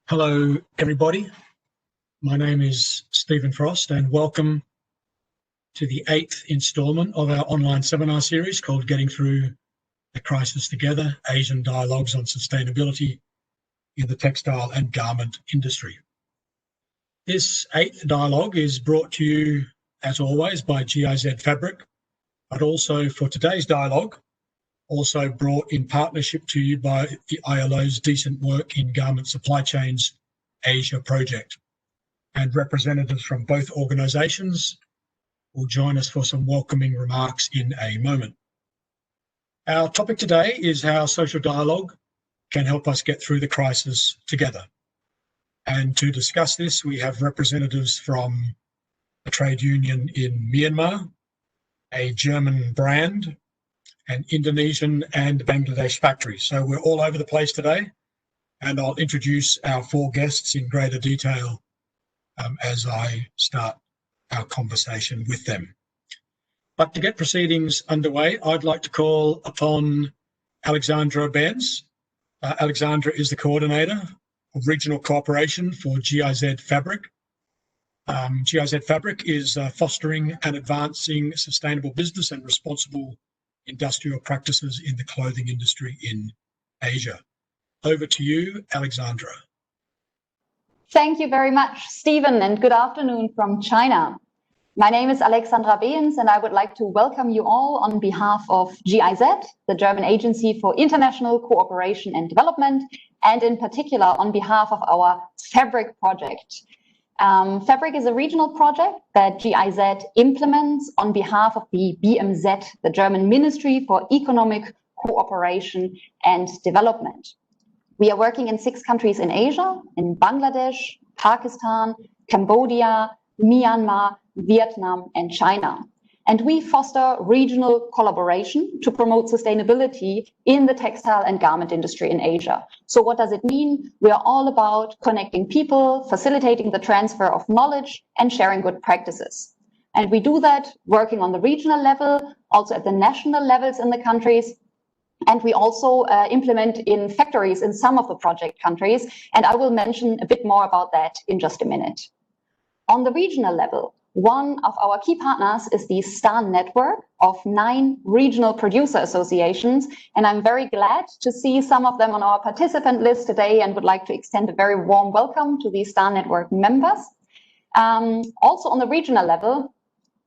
Hello, everybody. My name is Stephen Frost, and welcome to the 8th instalment of our online seminar series called Getting Through the Crisis Together, Asian Dialogues on Sustainability in the Textile and Garment Industry. This 8th dialogue is brought to you, as always, by GIZ Fabric, but also for today's dialogue, also brought in partnership to you by the ILO's Decent Work in Garment Supply Chains Asia project. And representatives from both organisations will join us for some welcoming remarks in a moment. Our topic today is how social dialogue can help us get through the crisis together. And to discuss this, we have representatives from a trade union in Myanmar, a German brand, an Indonesian and Bangladesh factory. So we're all over the place today, and I'll introduce our four guests in greater detail as I start our conversation with them. But to get proceedings underway, I'd like to call upon Alexandra Benz. Alexandra is the coordinator of regional cooperation for GIZ Fabric. GIZ Fabric is fostering and advancing sustainable business and responsible industrial practices in the clothing industry in Asia. Over to you, Alexandra. Thank you very much, Stephen, and good afternoon from China. My name is Alexandra Behns, and I would like to welcome you all on behalf of GIZ, the German Agency for International Cooperation and Development, and in particular on behalf of our Fabric project. Fabric is a regional project that GIZ implements on behalf of the BMZ, the German Ministry for Economic Cooperation and Development. We are working in 6 countries in Asia, in Bangladesh, Pakistan, Cambodia, Myanmar, Vietnam, and China. And we foster regional collaboration to promote sustainability in the textile and garment industry in Asia. So what does it mean? We are all about connecting people, facilitating the transfer of knowledge, and sharing good practices. And we do that working on the regional level, also at the national levels in the countries. And we also implement in factories in some of the project countries. And I will mention a bit more about that in just a minute. On the regional level, one of our key partners is the STAR network of 9 regional producer associations, and I'm very glad to see some of them on our participant list today and would like to extend a very warm welcome to the STAR network members. Also on the regional level,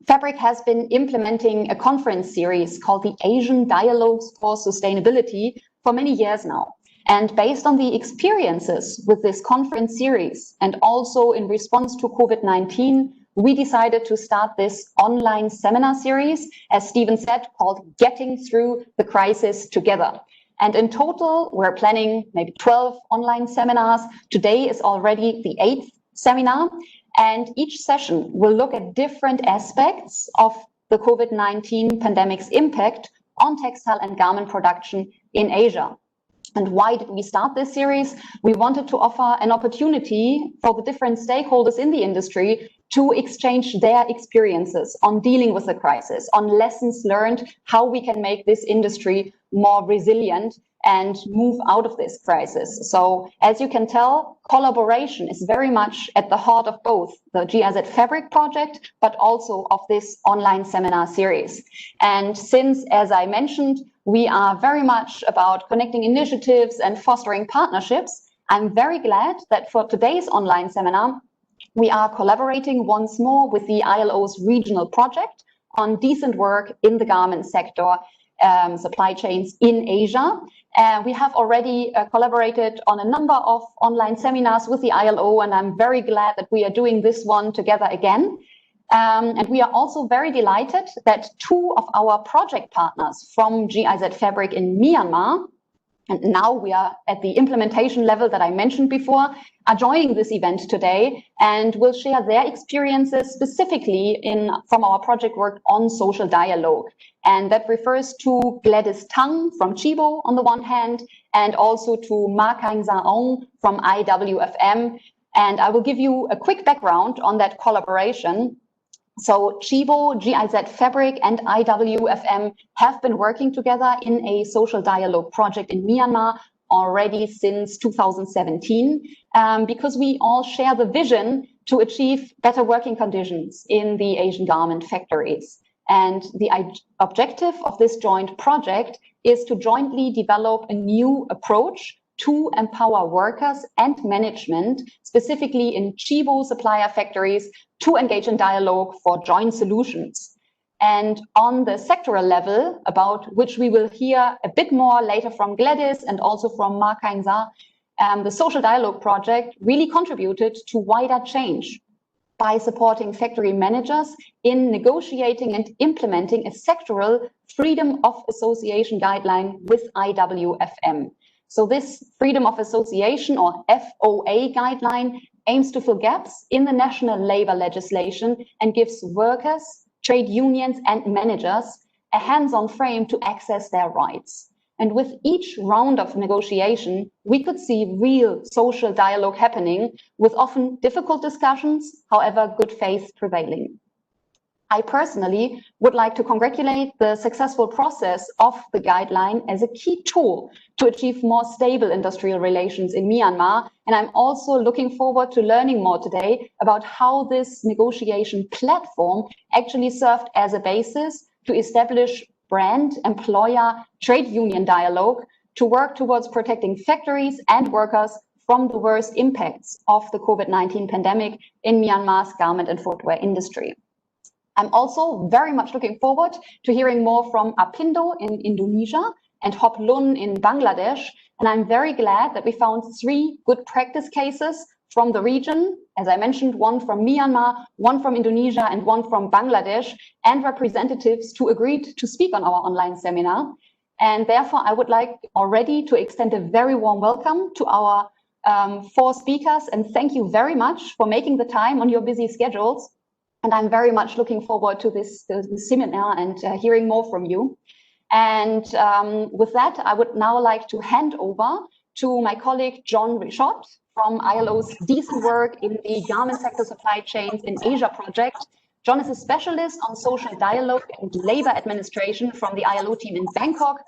Fabric has been implementing a conference series called the Asian Dialogues for Sustainability for many years now. And based on the experiences with this conference series and also in response to COVID-19, we decided to start this online seminar series, as Stephen said, called Getting Through the Crisis Together. And in total, we're planning maybe 12 online seminars. Today is already the 8th seminar, and each session will look at different aspects of the COVID-19 pandemic's impact on textile and garment production in Asia. And why did we start this series? We wanted to offer an opportunity for the different stakeholders in the industry to exchange their experiences on dealing with the crisis, on lessons learned, how we can make this industry more resilient and move out of this crisis. So as you can tell, collaboration is very much at the heart of both the GIZ Fabric project, but also of this online seminar series. And since, as I mentioned, we are very much about connecting initiatives and fostering partnerships, I'm very glad that for today's online seminar, we are collaborating once more with the ILO's regional project on decent work in the garment sector, supply chains in Asia. We have already collaborated on a number of online seminars with the ILO, and I'm very glad that we are doing this one together again. And we are also very delighted that 2 of our project partners from GIZ Fabric in Myanmar, and now we are at the implementation level that I mentioned before, are joining this event today and will share their experiences specifically from our project work on social dialogue. And that refers to Gladys Tang from Chibo on the one hand, and also to Ma Kang Zaong from IWFM. And I will give you a quick background on that collaboration. So Chibo, GIZ Fabric, and IWFM have been working together in a social dialogue project in Myanmar already since 2017, because we all share the vision to achieve better working conditions in the Asian garment factories. And the objective of this joint project is to jointly develop a new approach to empower workers and management, specifically in Chibo supplier factories, to engage in dialogue for joint solutions. And on the sectoral level, about which we will hear a bit more later from Gladys and also from Mark Heinzer, the Social Dialogue Project really contributed to wider change by supporting factory managers in negotiating and implementing a sectoral freedom of association guideline with IWFM. So this freedom of association, or FOA guideline, aims to fill gaps in the national labor legislation and gives workers, trade unions and managers a hands-on frame to access their rights. And with each round of negotiation, we could see real social dialogue happening, with often difficult discussions, however, good faith prevailing. I personally would like to congratulate the successful process of the guideline as a key tool to achieve more stable industrial relations in Myanmar. And I'm also looking forward to learning more today about how this negotiation platform actually served as a basis to establish brand, employer, trade union dialogue to work towards protecting factories and workers from the worst impacts of the COVID-19 pandemic in Myanmar's garment and footwear industry. I'm also very much looking forward to hearing more from Apindo in Indonesia and Hop Lun in Bangladesh. And I'm very glad that we found 3 good practice cases from the region. As I mentioned, one from Myanmar, one from Indonesia, and one from Bangladesh, and representatives who agreed to speak on our online seminar. And therefore, I would like already to extend a very warm welcome to our 4 speakers, and thank you very much for making the time on your busy schedules. And I'm very much looking forward to this seminar and hearing more from you. And with that, I would now like to hand over to my colleague, John Richot, from ILO's Decent Work in the Garment Sector Supply Chains in Asia project. John is a specialist on social dialogue and labor administration from the ILO team in Bangkok,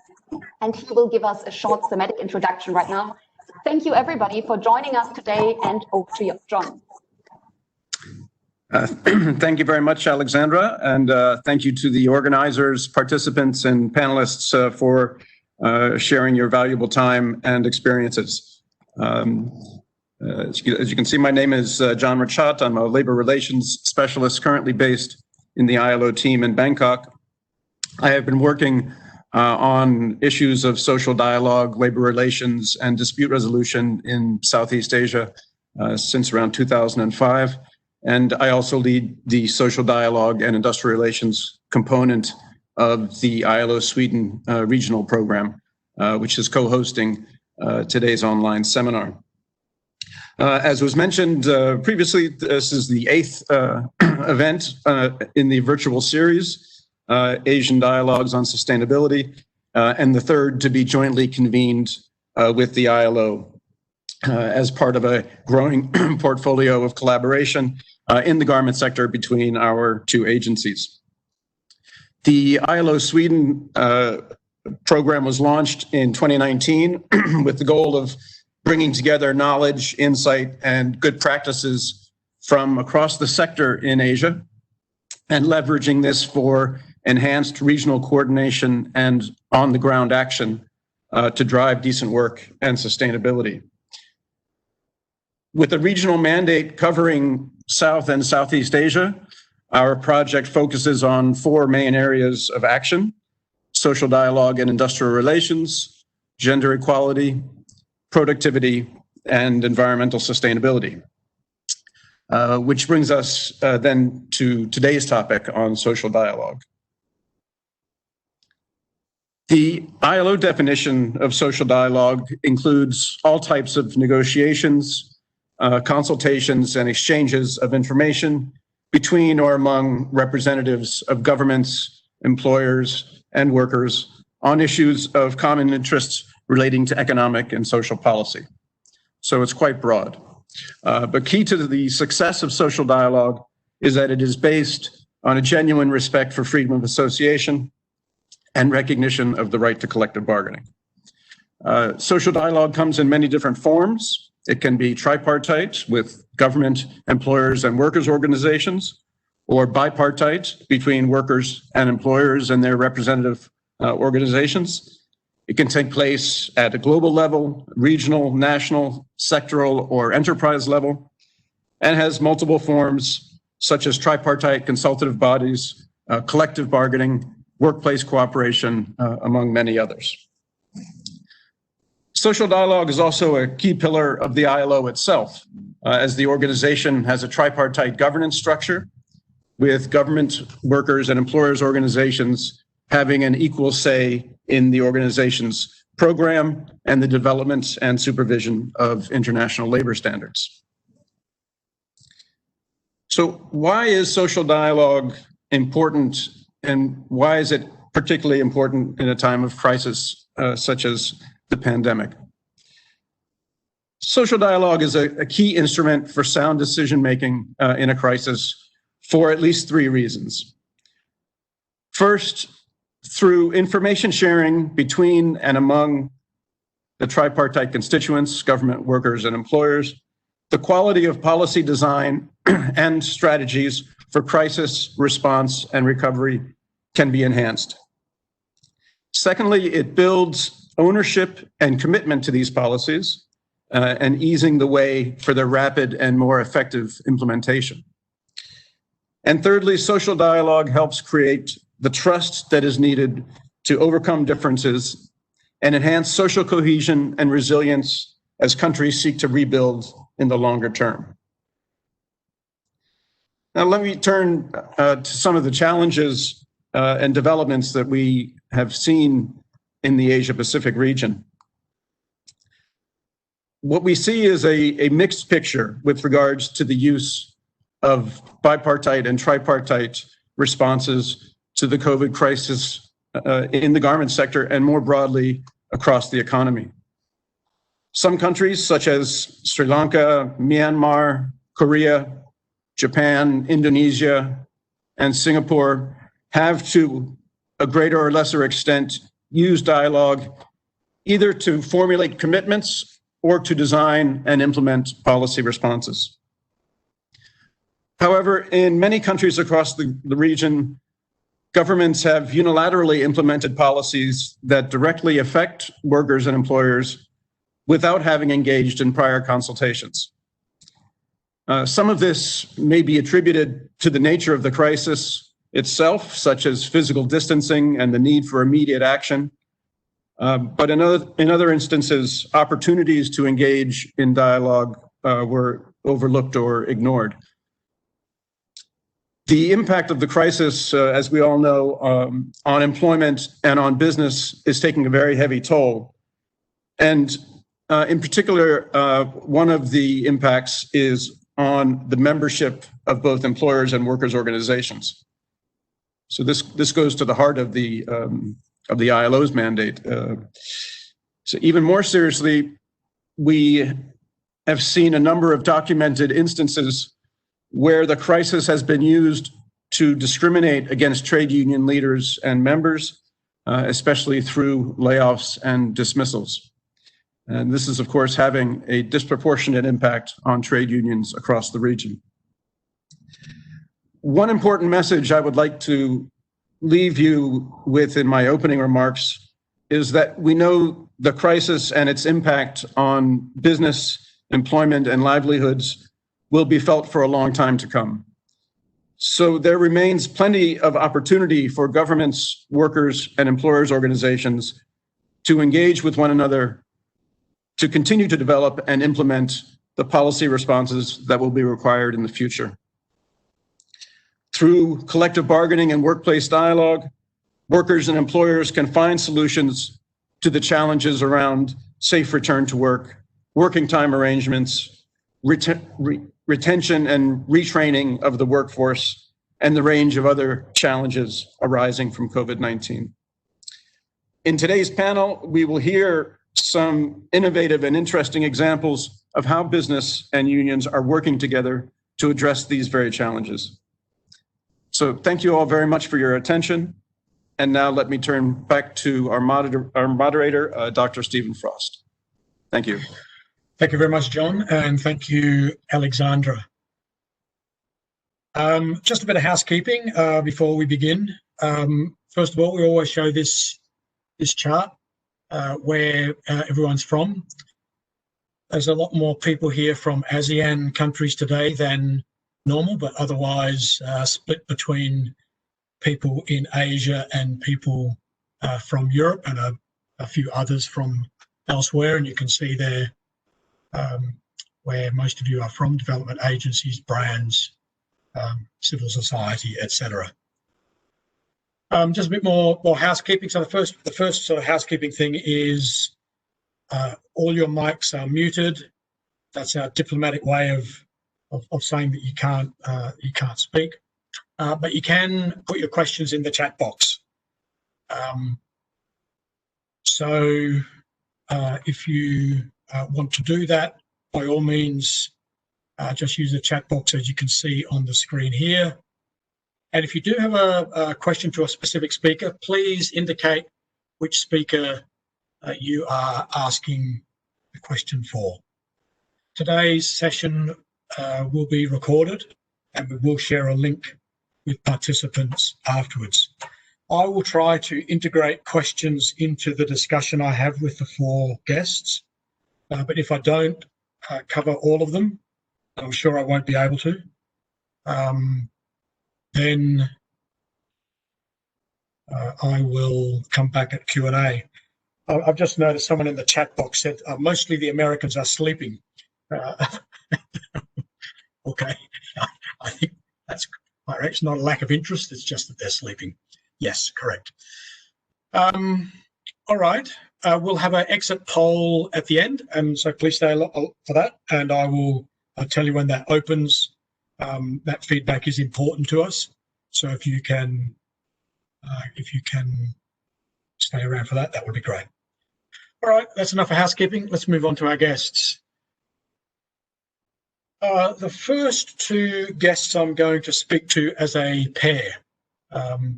and he will give us a short thematic introduction right now. Thank you, everybody, for joining us today, and over to you, John. Thank you very much, Alexandra, and thank you to the organizers, participants, and panelists for sharing your valuable time and experiences. As you can see, my name is John Richot. I'm a labor relations specialist currently based in the ILO team in Bangkok. I have been working on issues of social dialogue, labor relations, and dispute resolution in Southeast Asia since around 2005. And I also lead the social dialogue and industrial relations component of the ILO Sweden regional program, which is co-hosting today's online seminar. As was mentioned previously, this is the 8th event in the virtual series, Asian Dialogues on Sustainability, and the 3rd to be jointly convened with the ILO as part of a growing portfolio of collaboration in the garment sector between our 2 agencies. The ILO Sweden program was launched in 2019 with the goal of bringing together knowledge, insight, and good practices from across the sector in Asia, and leveraging this for enhanced regional coordination and on-the-ground action to drive decent work and sustainability. With a regional mandate covering South and Southeast Asia, our project focuses on 4 main areas of action: social dialogue and industrial relations, gender equality, productivity, and environmental sustainability. Which brings us then to today's topic on social dialogue. The ILO definition of social dialogue includes all types of negotiations, consultations, and exchanges of information between or among representatives of governments, employers, and workers on issues of common interests relating to economic and social policy. So it's quite broad. But key to the success of social dialogue is that it is based on a genuine respect for freedom of association and recognition of the right to collective bargaining. Social dialogue comes in many different forms. It can be tripartite with government, employers, and workers' organizations, or bipartite between workers and employers and their representative organizations. It can take place at a global level, regional, national, sectoral, or enterprise level, and has multiple forms such as tripartite consultative bodies, collective bargaining, workplace cooperation, among many others. Social dialogue is also a key pillar of the ILO itself, as the organization has a tripartite governance structure with government, workers, and employers organizations having an equal say in the organization's program and the development and supervision of international labor standards. So why is social dialogue important, and why is it particularly important in a time of crisis such as the pandemic? Social dialogue is a key instrument for sound decision-making in a crisis for at least three reasons. First, through information sharing between and among the tripartite constituents, government, workers, and employers, the quality of policy design and strategies for crisis response and recovery can be enhanced. Secondly, it builds ownership and commitment to these policies and easing the way for their rapid and more effective implementation. And thirdly, social dialogue helps create the trust that is needed to overcome differences and enhance social cohesion and resilience as countries seek to rebuild in the longer term. Now, let me turn to some of the challenges and developments that we have seen in the Asia-Pacific region. What we see is a mixed picture with regards to the use of bipartite and tripartite responses to the COVID crisis in the garment sector and more broadly across the economy. Some countries such as Sri Lanka, Myanmar, Korea, Japan, Indonesia, and Singapore have to a greater or lesser extent used dialogue either to formulate commitments or to design and implement policy responses. However, in many countries across the region, governments have unilaterally implemented policies that directly affect workers and employers without having engaged in prior consultations. Some of this may be attributed to the nature of the crisis itself, such as physical distancing and the need for immediate action. But in other instances, opportunities to engage in dialogue were overlooked or ignored. The impact of the crisis, as we all know, on employment and on business is taking a very heavy toll. And in particular, one of the impacts is on the membership of both employers and workers' organizations. So this goes to the heart of the ILO's mandate. So even more seriously, we have seen a number of documented instances where the crisis has been used to discriminate against trade union leaders and members, especially through layoffs and dismissals. And this is, of course, having a disproportionate impact on trade unions across the region. One important message I would like to leave you with in my opening remarks is that we know the crisis and its impact on business, employment, and livelihoods will be felt for a long time to come. So there remains plenty of opportunity for governments, workers, and employers organizations to engage with one another, to continue to develop and implement the policy responses that will be required in the future. Through collective bargaining and workplace dialogue, workers and employers can find solutions to the challenges around safe return to work, working time arrangements, retention and retraining of the workforce, and the range of other challenges arising from COVID-19. In today's panel, we will hear some innovative and interesting examples of how business and unions are working together to address these very challenges. So thank you all very much for your attention. And now let me turn back to our moderator, Dr. Stephen Frost. Thank you. Thank you very much, John, and thank you, Alexandra. Just a bit of housekeeping before we begin. First of all, we always show this chart where everyone's from. There's a lot more people here from ASEAN countries today than normal, but otherwise split between people in Asia and people from Europe and a few others from elsewhere. And you can see there where most of you are from: development agencies, brands, civil society, etc. Just a bit more housekeeping. So the first sort of housekeeping thing is all your mics are muted. That's our diplomatic way of saying that you can't speak, but you can put your questions in the chat box. So if you want to do that, by all means, just use the chat box as you can see on the screen here. And if you do have a question to a specific speaker, please indicate which speaker you are asking the question for. Today's session will be recorded and we will share a link with participants afterwards. I will try to integrate questions into the discussion I have with the 4 guests, but if I don't cover all of them, I'm sure I won't be able to, then I will come back at Q&A. I've just noticed someone in the chat box said mostly the Americans are sleeping. Okay, I think that's it's not a lack of interest, it's just that they're sleeping. Yes, correct. All right, we'll have an exit poll at the end, and so please stay for that, and I'll tell you when that opens. That feedback is important to us, so if you can stay around for that, that would be great. All right, that's enough for housekeeping. Let's move on to our guests. The first 2 guests I'm going to speak to as a pair.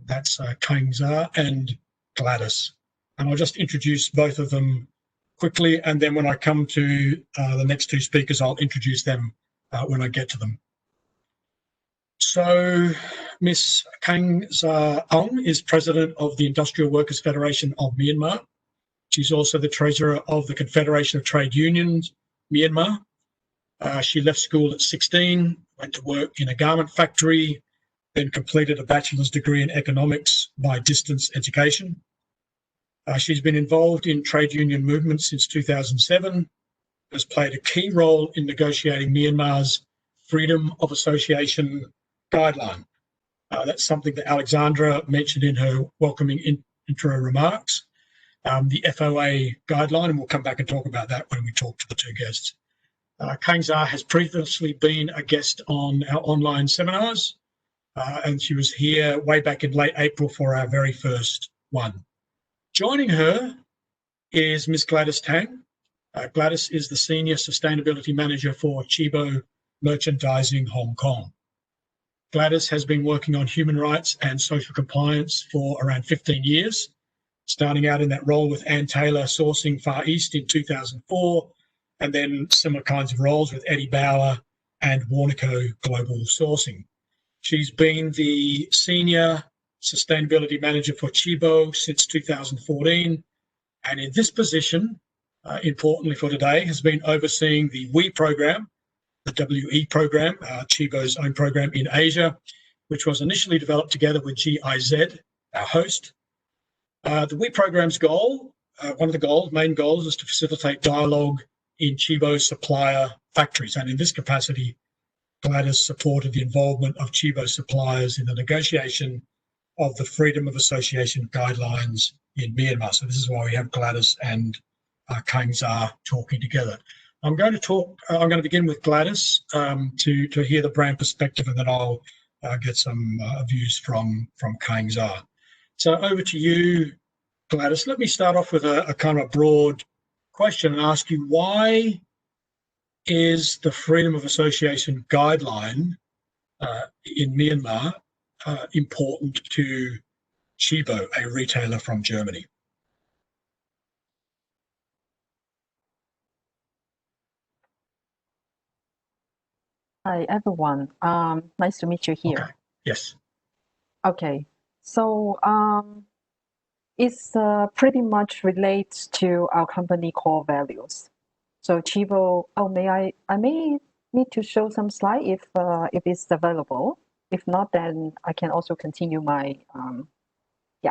That's Kang Za and Gladys. And I'll just introduce both of them quickly, and then when I come to the next 2 speakers, I'll introduce them when I get to them. So Ms. Kang Za Aung is President of the Industrial Workers Federation of Myanmar. She's also the Treasurer of the Confederation of Trade Unions, Myanmar. She left school at 16, went to work in a garment factory, then completed a bachelor's degree in economics by distance education. She's been involved in trade union movements since 2007, has played a key role in negotiating Myanmar's Freedom of Association guideline. That's something that Alexandra mentioned in her welcoming intro remarks. The FOA guideline, and we'll come back and talk about that when we talk to the 2 guests. Kang Za has previously been a guest on our online seminars, and she was here way back in late April for our very first one. Joining her is Ms. Gladys Tang. Gladys is the Senior Sustainability Manager for Chibo Merchandising Hong Kong. Gladys has been working on human rights and social compliance for around 15 years, starting out in that role with Ann Taylor sourcing Far East in 2004, and then similar kinds of roles with Eddie Bauer and Warnaco Global Sourcing. She's been the Senior Sustainability Manager for Chibo since 2014, and in this position, importantly for today, has been overseeing the WE program, the WE program, Chibo's own program in Asia, which was initially developed together with GIZ, our host. The WE program's goal, one of the main goals, is to facilitate dialogue in Chibo's supplier factories. And in this capacity, Gladys supported the involvement of Chibo suppliers in the negotiation of the Freedom of Association guidelines in Myanmar. So this is why we have Gladys and Kang Za talking together. I'm going to begin with Gladys to hear the brand perspective, and then I'll get some views from Kang Za. So over to you, Gladys. Let me start off with a kind of broad question and ask you, why is the Freedom of Association guideline in Myanmar important to Chibo, a retailer from Germany. Hi, everyone. Nice to meet you here. Okay. Yes. Okay. So it's pretty much relates to our company core values. So Chibo, I may need to show some slide if it's available. If not, then I can also continue my, yeah.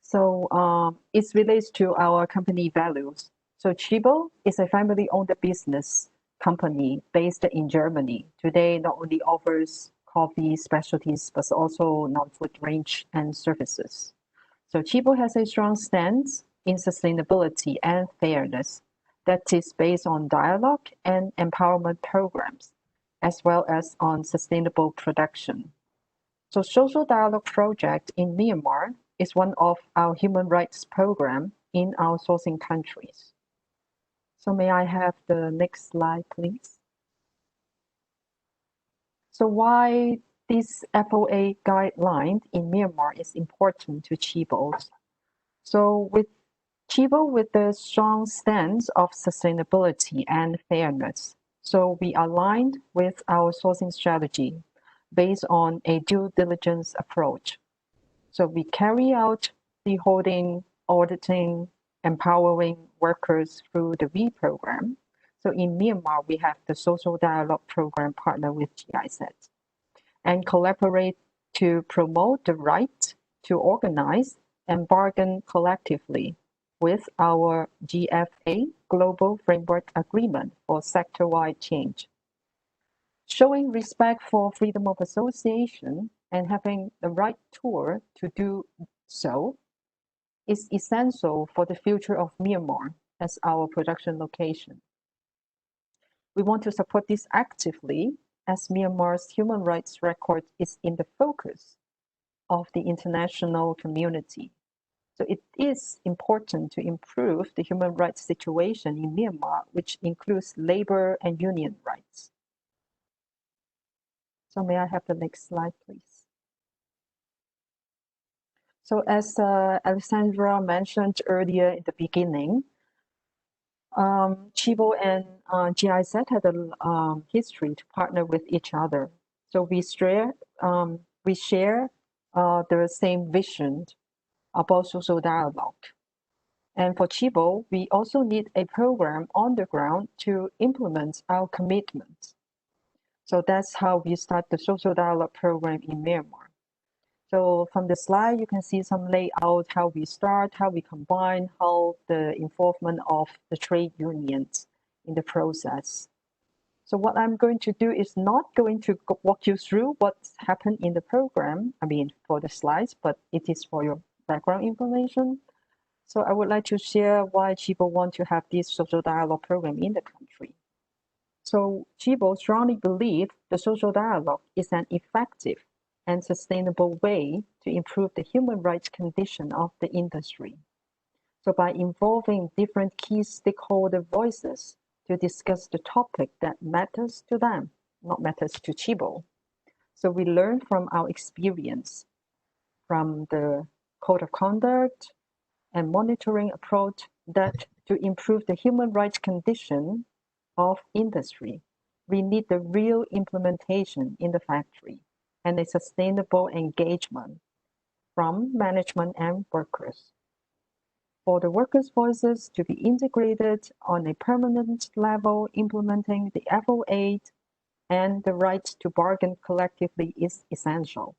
So it relates to our company values. So Chibo is a family-owned business company based in Germany. Today, not only offers coffee specialties, but also non-food range and services. So Chibo has a strong stance in sustainability and fairness that is based on dialogue and empowerment programs, as well as on sustainable production. So Social Dialogue Project in Myanmar is one of our human rights program in our sourcing countries. So may I have the next slide, please? So why this FOA guideline in Myanmar is important to Chibo? So with Chibo, with the strong stance of sustainability and fairness, so we aligned with our sourcing strategy based on a due diligence approach. So we carry out the holding, auditing, empowering workers through the V program. So in Myanmar, we have the Social Dialogue Program partner with GIZ and collaborate to promote the right to organize and bargain collectively with our GFA Global Framework Agreement for sector-wide change. Showing respect for freedom of association and having the right tool to do so is essential for the future of Myanmar as our production location. We want to support this actively as Myanmar's human rights record is in the focus of the international community. So it is important to improve the human rights situation in Myanmar, which includes labor and union rights. So may I have the next slide, please? So as Alexandra mentioned earlier in the beginning, Chibo and GIZ had a history to partner with each other. So we share the same vision about social dialogue. And for Chibo, we also need a program on the ground to implement our commitments. So that's how we start the social dialogue program in Myanmar. So from the slide, you can see some layout, how we start, how we combine, how the involvement of the trade unions in the process. So what I'm going to do is not going to walk you through what's happened in the program, for the slides, but it is for your background information. So I would like to share why Chibo want to have this social dialogue program in the country. So Chibo strongly believes the social dialogue is an effective and sustainable way to improve the human rights condition of the industry. So by involving different key stakeholder voices to discuss the topic that matters to them, not matters to Chibo. So we learn from our experience, from the code of conduct and monitoring approach that to improve the human rights condition of industry, we need the real implementation in the factory and a sustainable engagement from management and workers. For the workers' voices to be integrated on a permanent level, implementing the FOA and the right to bargain collectively is essential.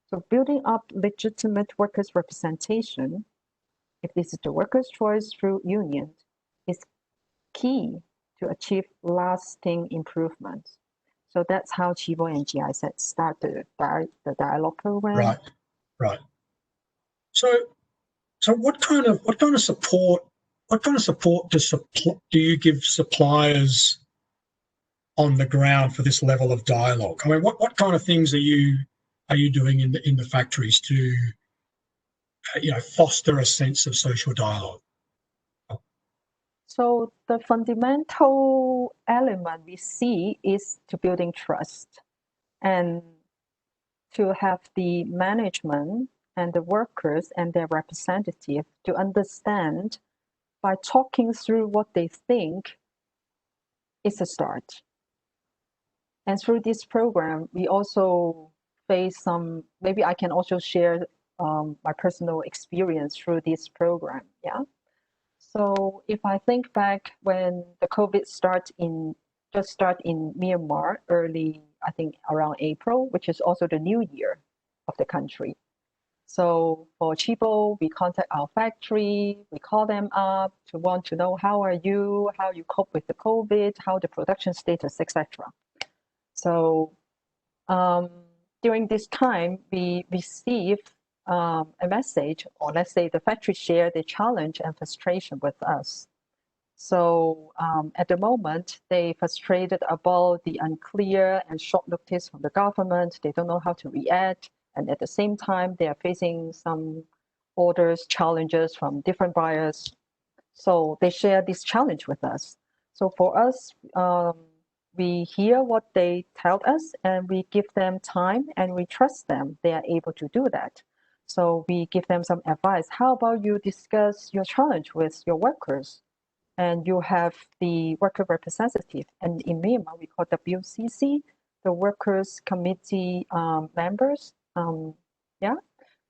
So building up legitimate workers' representation, if this is the workers' choice through unions, is key to achieve lasting improvements. So that's how Chibo and GIZ start the dialogue program. Right. So what kind of support do you give suppliers on the ground for this level of dialogue? I mean, what kind of things are you doing in the factories to foster a sense of social dialogue? So the fundamental element we see is to building trust and to have the management and the workers and their representative to understand by talking through what they think is a start. And through this program, we also face some, maybe I can also share my personal experience through this program, yeah? So if I think back when the COVID just start in Myanmar early, I think around April, which is also the new year of the country. So for Chibo, we contact our factory, we call them up to want to know how are you, how you cope with the COVID, how the production status, etc. So during this time, we receive a message, or let's say the factory share their challenge and frustration with us. So at the moment, they frustrated about the unclear and short notice from the government. They don't know how to react. And at the same time, they are facing some orders, challenges from different buyers. So they share this challenge with us. So for us, we hear what they tell us and we give them time and we trust them. They are able to do that. So we give them some advice. How about you discuss your challenge with your workers? And you have the worker representative. And in Myanmar, we call WCC, the Workers Committee members.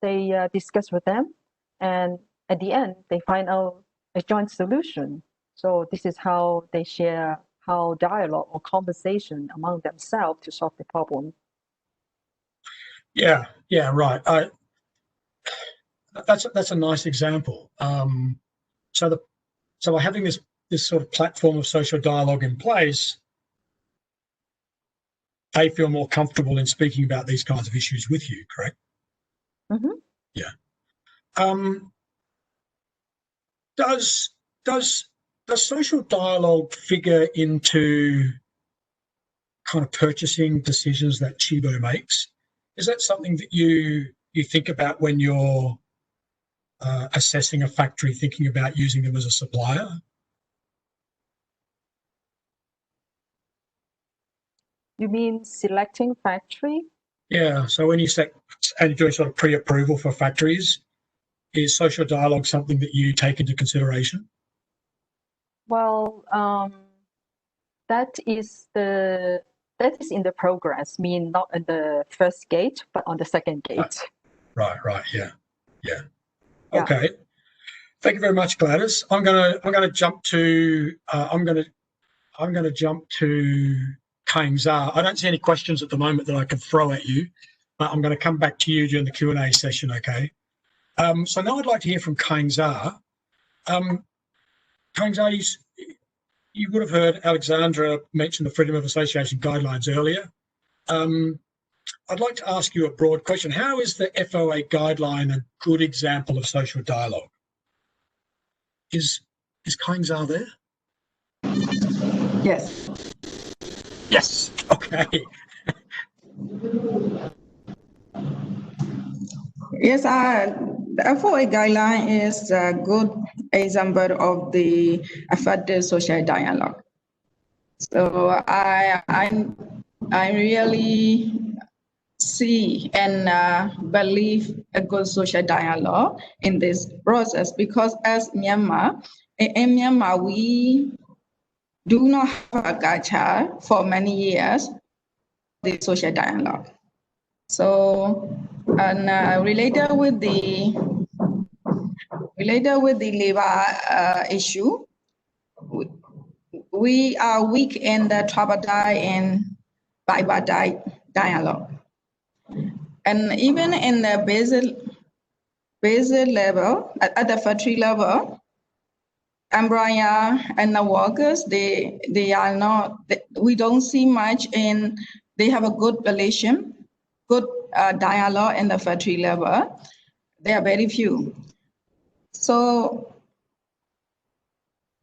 They discuss with them. And at the end, they find out a joint solution. So this is how they share how dialogue or conversation among themselves to solve the problem. Yeah, right. That's a nice example. So by having this sort of platform of social dialogue in place, they feel more comfortable in speaking about these kinds of issues with you, correct? Mm-hmm. Yeah. Does social dialogue figure into kind of purchasing decisions that Chibo makes? Is that something that you think about when you're assessing a factory, thinking about using them as a supplier? You mean selecting factory? Yeah. So when you and you're doing sort of pre-approval for factories, is social dialogue something that you take into consideration? Well, that is in the progress, mean not in the first gate, but on the second gate. Right. Yeah. Okay. Thank you very much, Gladys. I'm gonna jump to Kaingza. I don't see any questions at the moment that I can throw at you, but I'm going to come back to you during the Q&A session. Okay. So now I'd like to hear from Kaingza. Kaingza, you would have heard Alexandra mention the Freedom of Association guidelines earlier. I'd like to ask you a broad question. How is the FOA guideline a good example of social dialogue? Is Kaingza there? Yes. Yes. Okay. Yes, the FOA guideline is a good example of the effective social dialogue. So I really see and believe a good social dialogue in this process, because as Myanmar, in Myanmar, we do not have a culture for many years, the social dialogue. So, and related with the labor issue, we are weak in the tripartite and bipartite dialogue. And even in the basic level, at the factory level, employer and the workers, they are not, we don't see much in, they have a good relation, good dialogue in the factory level. There are very few. So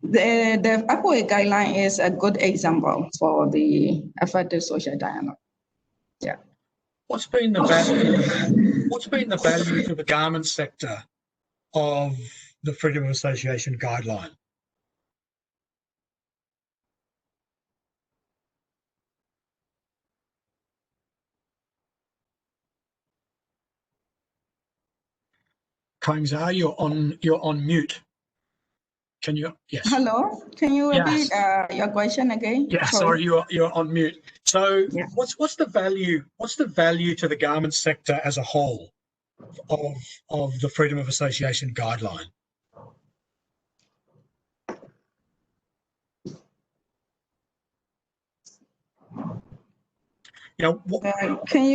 the FOA guideline is a good example for the effective social dialogue. Yeah. What's been the value to the garment sector of the Freedom of Association guideline? Kaingza, you're on mute. Can you? Yes. Hello, can you repeat Yes. your question again? Yeah, sorry, you're on mute. So Yeah. what's the value to the garment sector as a whole of the Freedom of Association guideline? You know, Can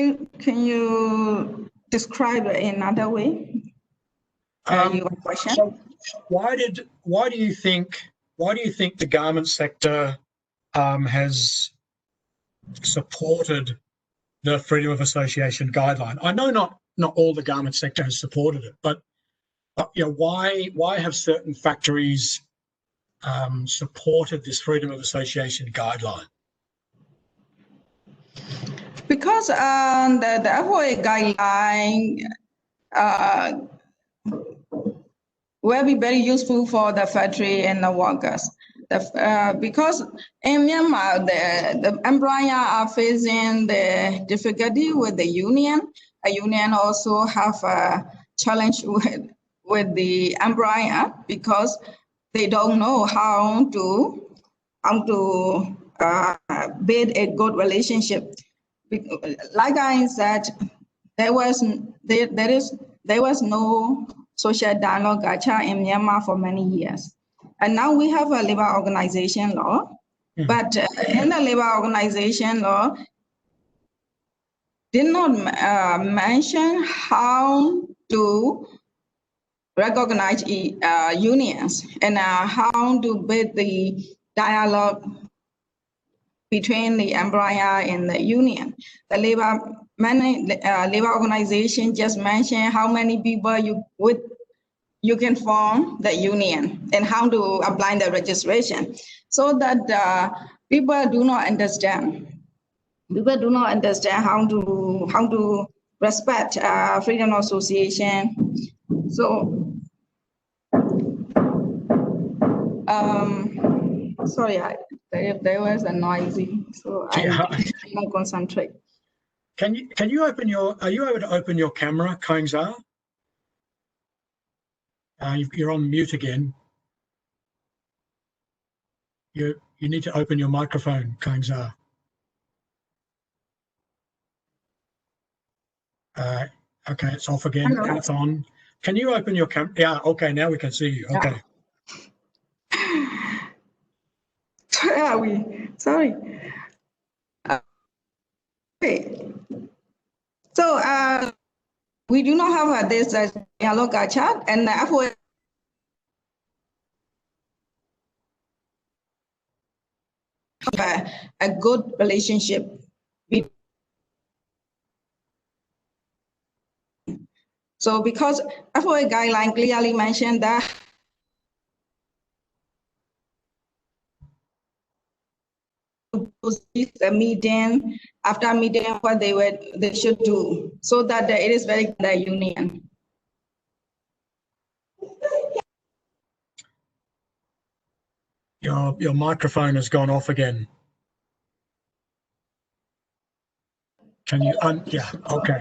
you describe it in another way? Your question. So why do you think the garment sector has supported the Freedom of Association guideline? I know not all the garment sector has supported it, but you know, why have certain factories supported this Freedom of Association guideline? Because the FOA guideline will be very useful for the factory and the workers. Because in Myanmar, the employer are facing the difficulty with the union. A union also have a challenge with the employer because they don't know how to build a good relationship. Like I said, there was no social dialogue gacha in Myanmar for many years. And now we have a labor organization law, but in the labor organization law, did not mention how to recognize unions and how to build the dialogue between the employer and the union. The labor organization just mentioned how many people you can form the union and how to apply the registration, so that people do not understand. People do not understand how to respect freedom of association. So, sorry, there was a noisy, so I cannot concentrate. Are you able to open your camera, Kaingza? You're on mute again. You need to open your microphone, Kaingza. Okay, it's off again. Hello. And it's on. Can you open your camera? Yeah, okay, now we can see you. Okay. Sorry. Okay. So we do not have this dialogue chat, and FOA have a good relationship. So because FOA guideline clearly mentioned that a meeting, after meeting what they should do, so that it is very the union. Your microphone has gone off again. Can you yeah, okay.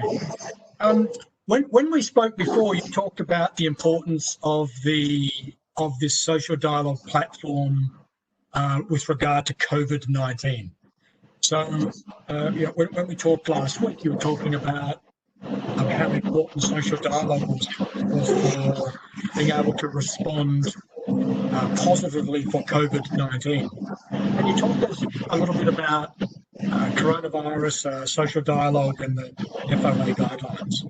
When we spoke before, you talked about the importance of this social dialogue platform with regard to COVID-19. So yeah, when we talked last week, you were talking about how important social dialogue was for being able to respond positively for COVID-19. Can you talk to us a little bit about coronavirus, social dialogue, and the FOA guidelines?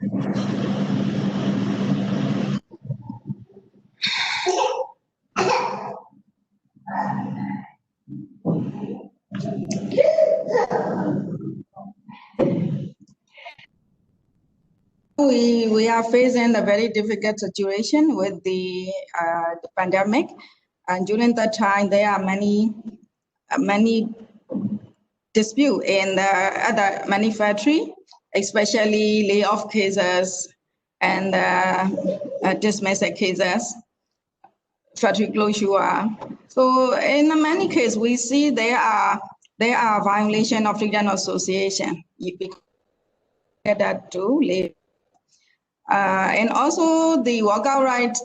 We are facing a very difficult situation with the pandemic, and during that time there are many disputes in the other manufacturing, especially layoff cases and dismissed cases, factory closure. So in many cases we see there are violation of freedom of association. You get that too. And also the workout rights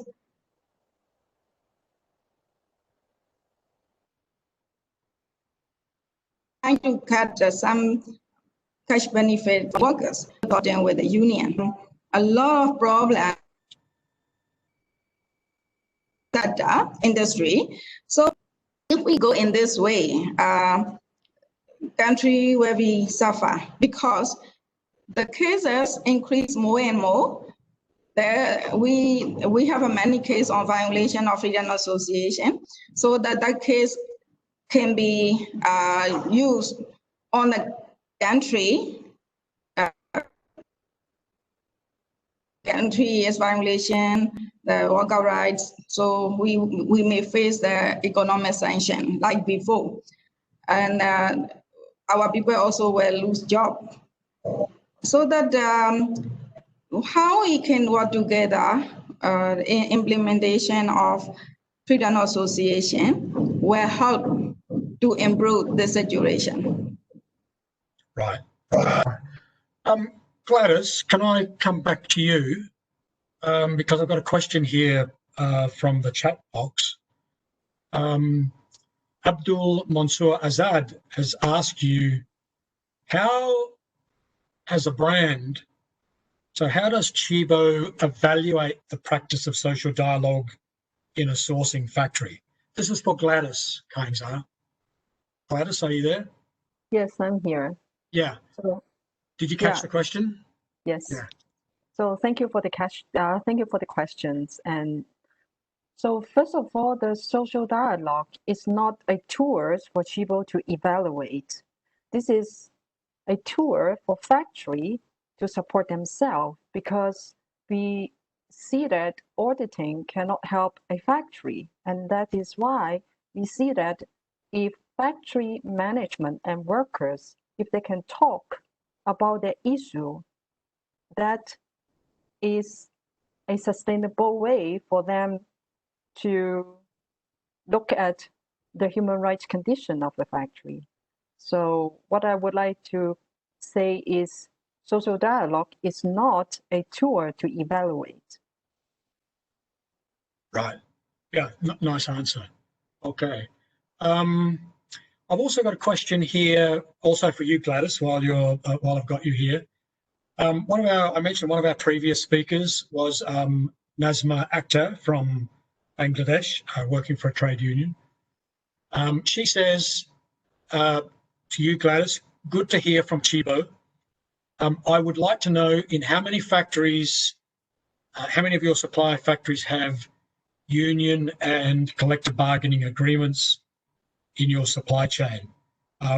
trying to cut some cash benefit for workers according with the union. A lot of problems that industry. So if we go in this way, country where we suffer because the cases increase more and more. There we have a many cases on violation of freedom of association, so that case can be used on the country. Country is violation the worker rights, so we may face the economic sanction like before, and our people also will lose job. So that how we can work together in implementation of freedom of association will help to improve the situation. Right. Gladys, can I come back to you? Because I've got a question here from the chat box. Abdul Mansour Azad has asked you, how, as a brand, so how does Chibo evaluate the practice of social dialogue in a sourcing factory? This is for Gladys Kainzar. Gladys, are you there? Yes, I'm here. Yeah. So, did you catch the question? Yes. Yeah. So thank you for the questions. And so first of all, the social dialogue is not a tool for Chibo to evaluate. This is a tool for factory to support themselves, because we see that auditing cannot help a factory. And that is why we see that if factory management and workers, if they can talk about the issue, that is a sustainable way for them to look at the human rights condition of the factory. So what I would like to say is social dialogue is not a tool to evaluate. Right. Yeah, nice answer. Okay. I've also got a question here, also for you, Gladys, while I've got you here. I mentioned one of our previous speakers was Nazma Akhtar from Bangladesh, working for a trade union. She says to you, Gladys, good to hear from Chibo. I would like to know in how many factories, how many of your supply factories have union and collective bargaining agreements in your supply chain,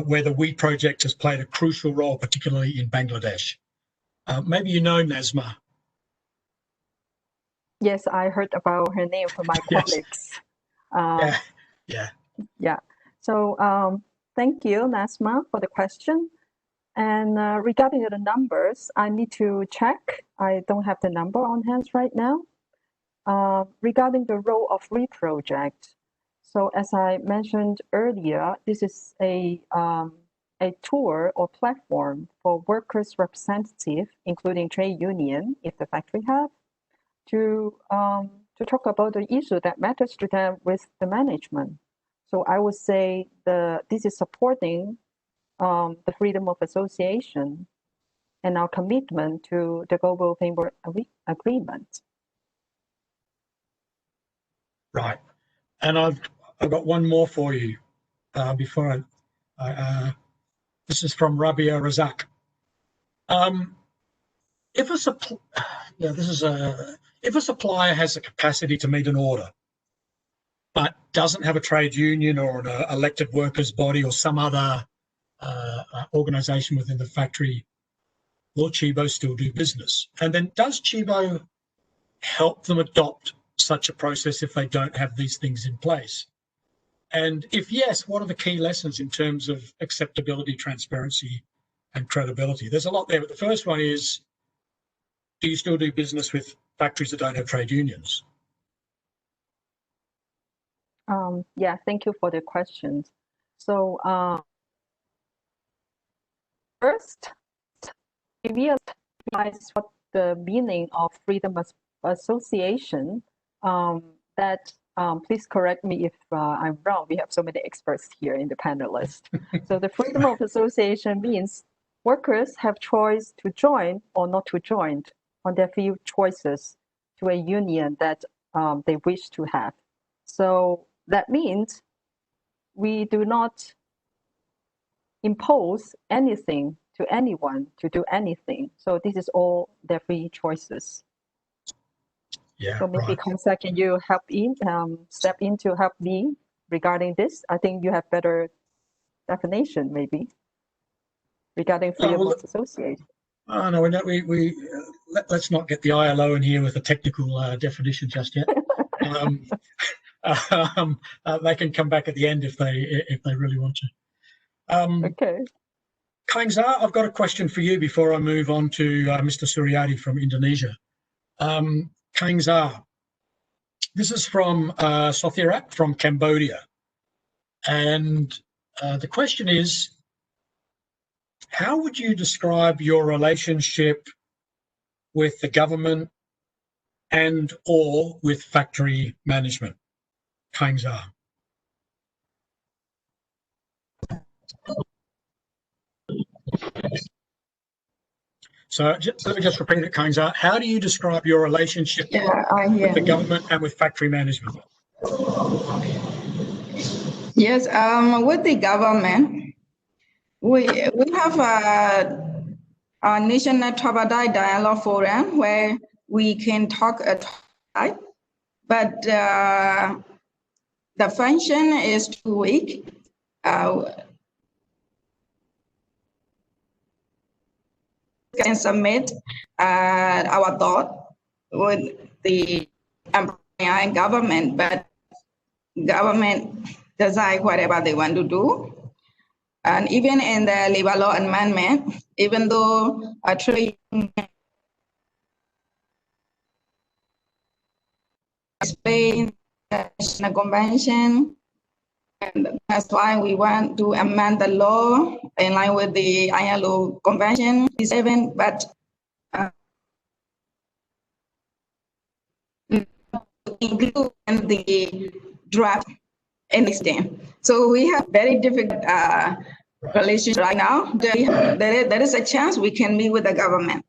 where the WE project has played a crucial role, particularly in Bangladesh. Maybe you know Nazma. Yes, I heard about her name from my colleagues. Yeah. So thank you, Nazma, for the question. And regarding the numbers, I need to check. I don't have the number on hand right now. Regarding the role of WE project, so as I mentioned earlier, this is a tool or platform for workers' representative, including trade union, if the factory have, to talk about the issue that matters to them with the management. So I would say this is supporting the freedom of association and our commitment to the Global Framework Agreement. Right. And I've got one more for you before this is from Rabia Razak. If a supplier has the capacity to meet an order, but doesn't have a trade union or an elected workers body or some other organisation within the factory, will Chibo still do business? And then does Chibo help them adopt such a process if they don't have these things in place? And if yes, what are the key lessons in terms of acceptability, transparency, and credibility? There's a lot there, but the first one is, do you still do business with factories that don't have trade unions? Yeah, thank you for the questions. So first, if we realize what the meaning of freedom of association, please correct me if I'm wrong. We have so many experts here in the panelists. So the freedom of association means workers have choice to join or not to join on their few choices to a union that they wish to have. So that means we do not impose anything to anyone to do anything. So this is all their free choices. Yeah, so maybe right. Kamsa, can you step in to help me regarding this? I think you have better definition maybe regarding freedom of association. Oh, no, let's not get the ILO in here with a technical definition just yet. They can come back at the end if they really want to. Okay. Kaingsar, I've got a question for you before I move on to Mr. Suryadi from Indonesia. Kaingsar, this is from Sothirak from Cambodia. And the question is, how would you describe your relationship with the government and or with factory management? Kaingsar. So let me just repeat it, Kaingsar. How do you describe your relationship with the government and with factory management? Yes, with the government, we have a national tripartite dialogue forum where we can talk but the function is too weak. Can submit our thought with the employer and government, but government decide whatever they want to do. And even in the labor law amendment, even though a trade explain the National Convention, and that's why we want to amend the law in line with the ILO Convention 7, but include in the draft in extent. So we have very difficult relations right now. There is a chance we can meet with the government.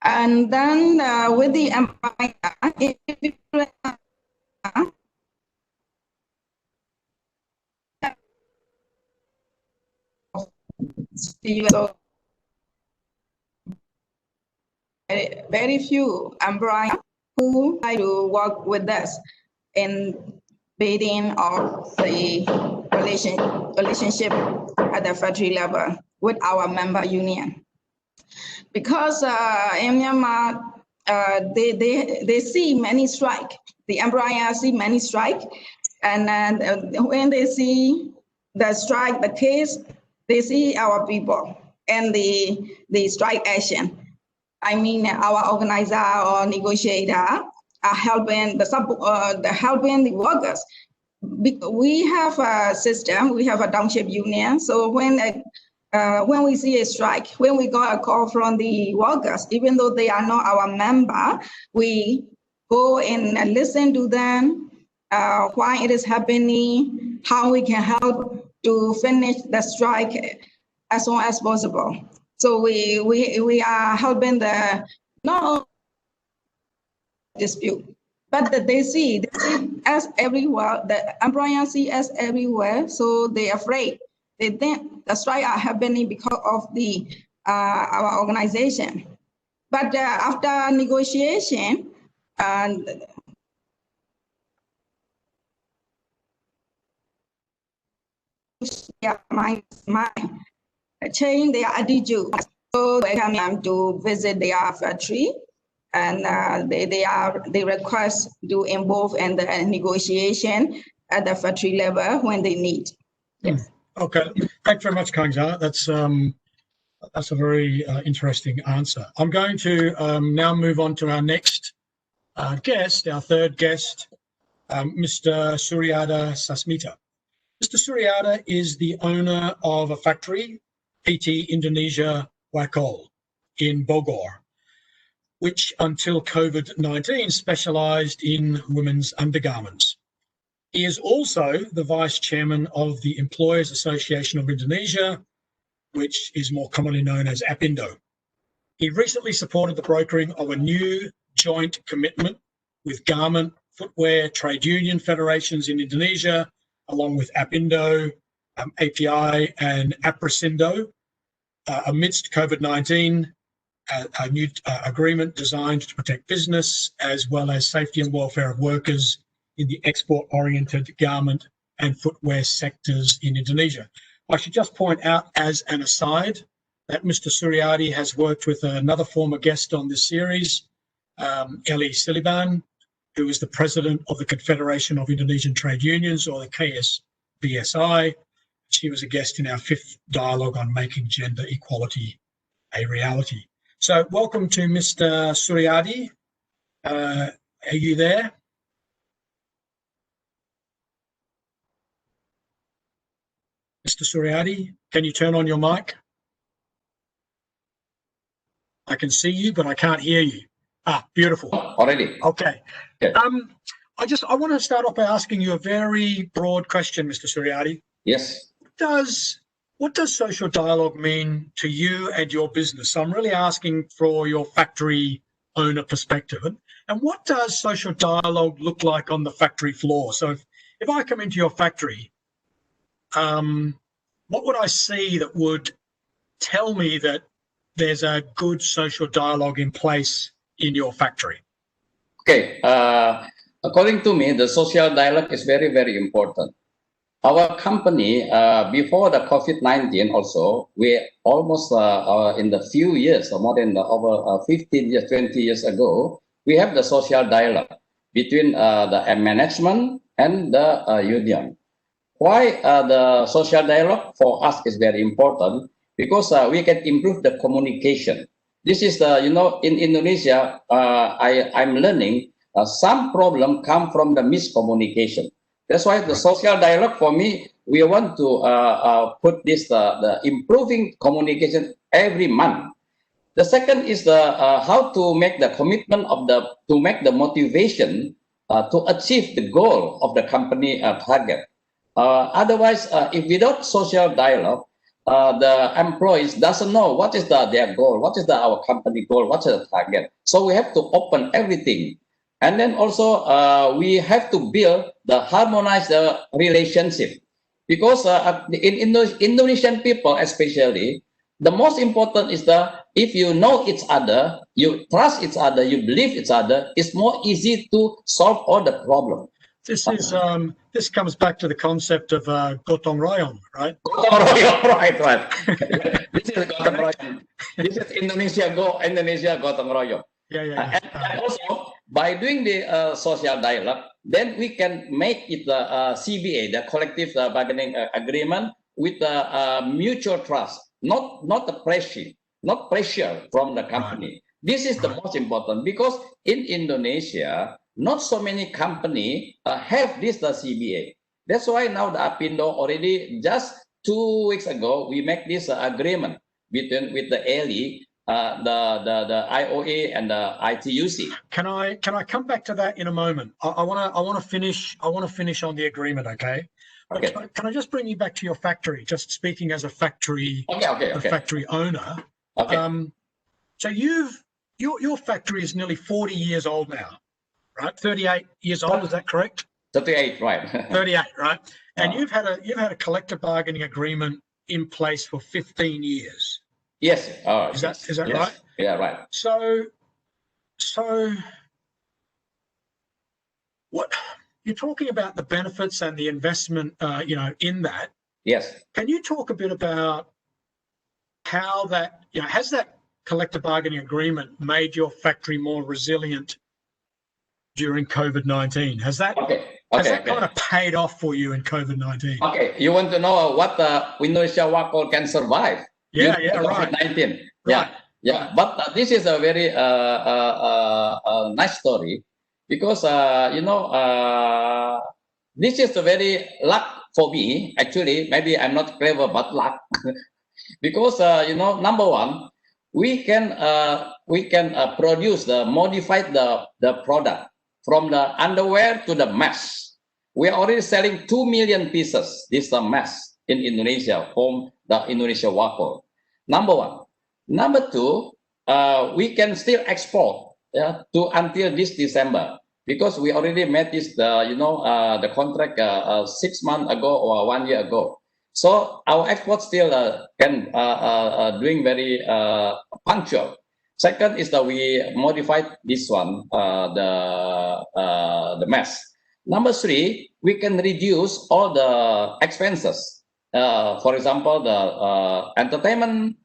And then with the employer, so very few employers who try to work with us in building of the relationship at the factory level with our member union. Because in Myanmar, they see many strike. The employers see many strike, and when they see the strike, the case, they see our people and the strike action. I mean, our organizer or negotiator are helping helping the workers. We have a system. We have a township union. So when we see a strike, when we got a call from the workers, even though they are not our member, we go and listen to them, why it is happening, how we can help to finish the strike as soon as possible. So we are helping the not dispute, but that they see us everywhere. The employers see us everywhere, so they're afraid. They think the strike are happening because of the our organization. But after negotiation and change their attitude. So they come to visit their factory, and they request to involve in the negotiation at the factory level when they need. Yes. Okay, thanks very much, Kaingsar. That's a very interesting answer. I'm going to now move on to our next guest, our third guest, Mr. Suryada Sasmita. Mr. Suryada is the owner of a factory, PT Indonesia Wakol, in Bogor. which until COVID-19 specialised in women's undergarments. He is also the Vice Chairman of the Employers Association of Indonesia, which is more commonly known as APindo. He recently supported the brokering of a new joint commitment with garment, footwear, trade union federations in Indonesia, along with APindo, API and APRISINDO, amidst COVID-19, a new agreement designed to protect business as well as safety and welfare of workers in the export-oriented garment and footwear sectors in Indonesia. I should just point out as an aside that Mr. Suryadi has worked with another former guest on this series, Eli Siliban, who is the president of the Confederation of Indonesian Trade Unions, or the KSBSI. She was a guest in our 5th dialogue on making gender equality a reality. So welcome to Mr. Suryadi. Are you there? Mr. Suryadi, can you turn on your mic? I can see you, but I can't hear you. Ah, beautiful. Already. Okay. Okay. I want to start off by asking you a very broad question, Mr. Suryadi. Yes. What does social dialogue mean to you and your business? So I'm really asking for your factory owner perspective. And what does social dialogue look like on the factory floor? So if I come into your factory, what would I see that would tell me that there's a good social dialogue in place in your factory? Okay. According to me, the social dialogue is very, very important. Our company, before the COVID-19 also, we almost in the few years, or more than over 15 years, 20 years ago, we have the social dialogue between the management and the union. Why the social dialogue for us is very important? Because we can improve the communication. This is the, in Indonesia, I'm learning some problem come from the miscommunication. That's why the social dialogue for me, we want to put this, the improving communication every month. The second is the how to make the commitment of to make the motivation to achieve the goal of the company target. Otherwise, if without social dialogue, the employees doesn't know what is their goal, what is our company goal, what is the target. So we have to open everything. And then also we have to build the harmonized relationship, because in Indonesian people especially, the most important is if you know each other, you trust each other, you believe each other, it's more easy to solve all the problem. This is this comes back to the concept of gotong royong, right? Gotong royong, right. This is gotong royong. This is Indonesia gotong royong. Yeah. And also, by doing the social dialogue, then we can make it the CBA, the collective bargaining agreement, with the mutual trust, not the pressure from the company. Right. This is the most important, because in Indonesia, not so many companies have this CBA. That's why now the APindo already just 2 weeks ago we make this agreement with the ELI, the IOA and the ITUC. Can I come back to that in a moment? I want to finish on the agreement, okay? Okay. Can I just bring you back to your factory? Just speaking as a factory, okay. factory owner. Okay. So your factory is nearly 40 years old now, right? 38 years old, is that correct? 38, right? 38, right? And you've had a collective bargaining agreement in place for 15 years. Yes. Is that yes. right? Yeah, right. So what you're talking about, the benefits and the investment, in that. Yes. Can you talk a bit about how that, has that collective bargaining agreement made your factory more resilient during COVID-19? Has that kind of paid off for you in COVID-19? Okay, you want to know what Indonesia Wakol can survive? Yeah, right. COVID-19. Right. Yeah. But this is a very nice story, because this is a very luck for me. Actually, maybe I'm not clever, but luck. Because number one, we can produce modified the product from the underwear to the mask. We are already selling 2 million pieces. This mask in Indonesia from the Indonesia Waco. Number one. Number two, we can still export to until this December, because we already made this the contract 6 months ago or 1 year ago. So our export still can doing very punctual. Second is that we modified this one, the mask. Number three, we can reduce all the expenses. For example, the entertainment,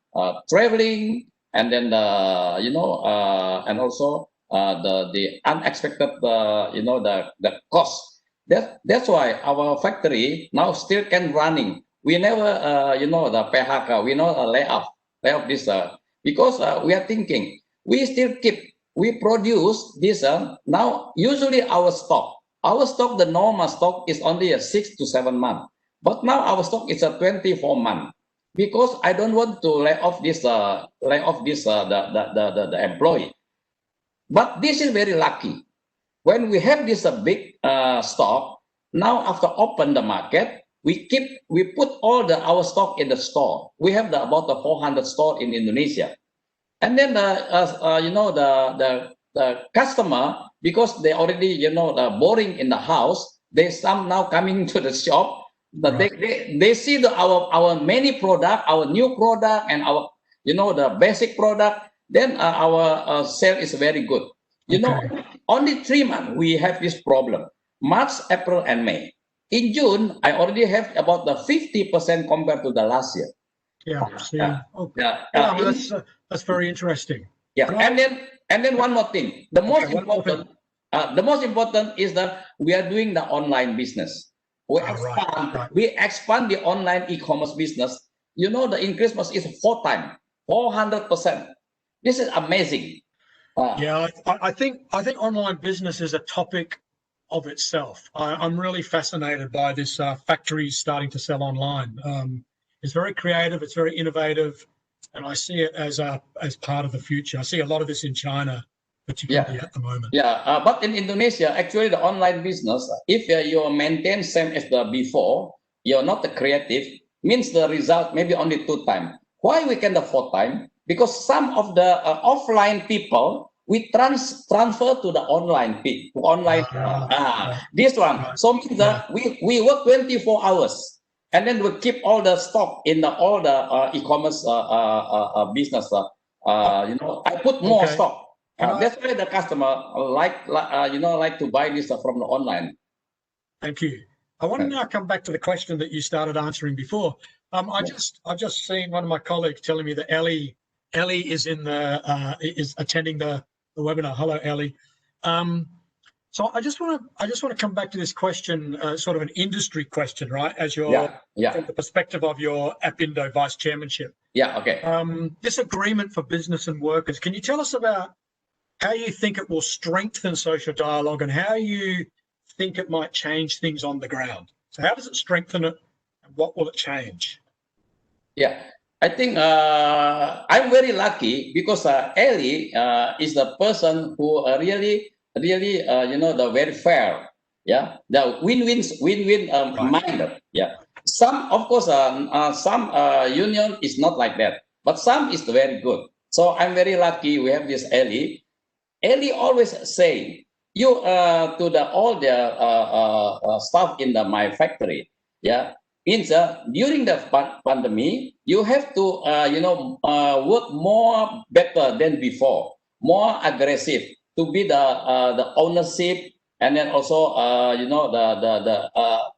traveling, and then and also the unexpected the cost. That's why our factory now still can running. We never the PHK, we not lay off this because we are thinking we still we produce this now. Usually our stock, the normal stock is only 6 to 7 months, but now our stock is 24 months, because I don't want to lay off the employee. But this is very lucky. When we have this big stock, now after open the market, we put all our stock in the store. We have about 400 stores in Indonesia, and then the customer, because they already boring in the house, they some now coming to the shop. But they see our many product, our new product, and our the basic product. Then our sale is very good. Only 3 months we have this problem: March, April, and May. In June, I already have about the 50% compared to the last year. Yeah. That's very interesting. Yeah, and then one more thing. The most important is that we are doing the online business. We expand the online e-commerce business. The increase is 400%. This is amazing. I think online business is a topic of itself. I'm really fascinated by this factories starting to sell online. It's very creative, it's very innovative, and I see it as part of the future. I see a lot of this in China, particularly at the moment. But in Indonesia, actually, the online business, if you maintain same as the before, you're not the creative, means the result maybe only 2 times. Why we can the 4 times? Because some of the offline people, we transfer to the online this one. So means that we work 24 hours. And then we keep all the stock in all the e-commerce business. I put more stock. That's why the customer like to buy this from the online. Thank you. I want to now come back to the question that you started answering before. I've just seen one of my colleagues telling me that Ellie is is attending the webinar. Hello, Ellie. So I just want to come back to this question, sort of an industry question, right? As from the perspective of your APINDO vice chairmanship. This agreement for business and workers. Can you tell us about how you think it will strengthen social dialogue and how you think it might change things on the ground? So how does it strengthen it, and what will it change? I think I'm very lucky because Ellie is the person who really the very fair, the win-win minded. Some, of course, some union is not like that, but some is very good. So I'm very lucky we have this Ellie. Ellie always say to all the staff in my factory, means during the pandemic you have to work more better than before, more aggressive, to be the ownership, and then also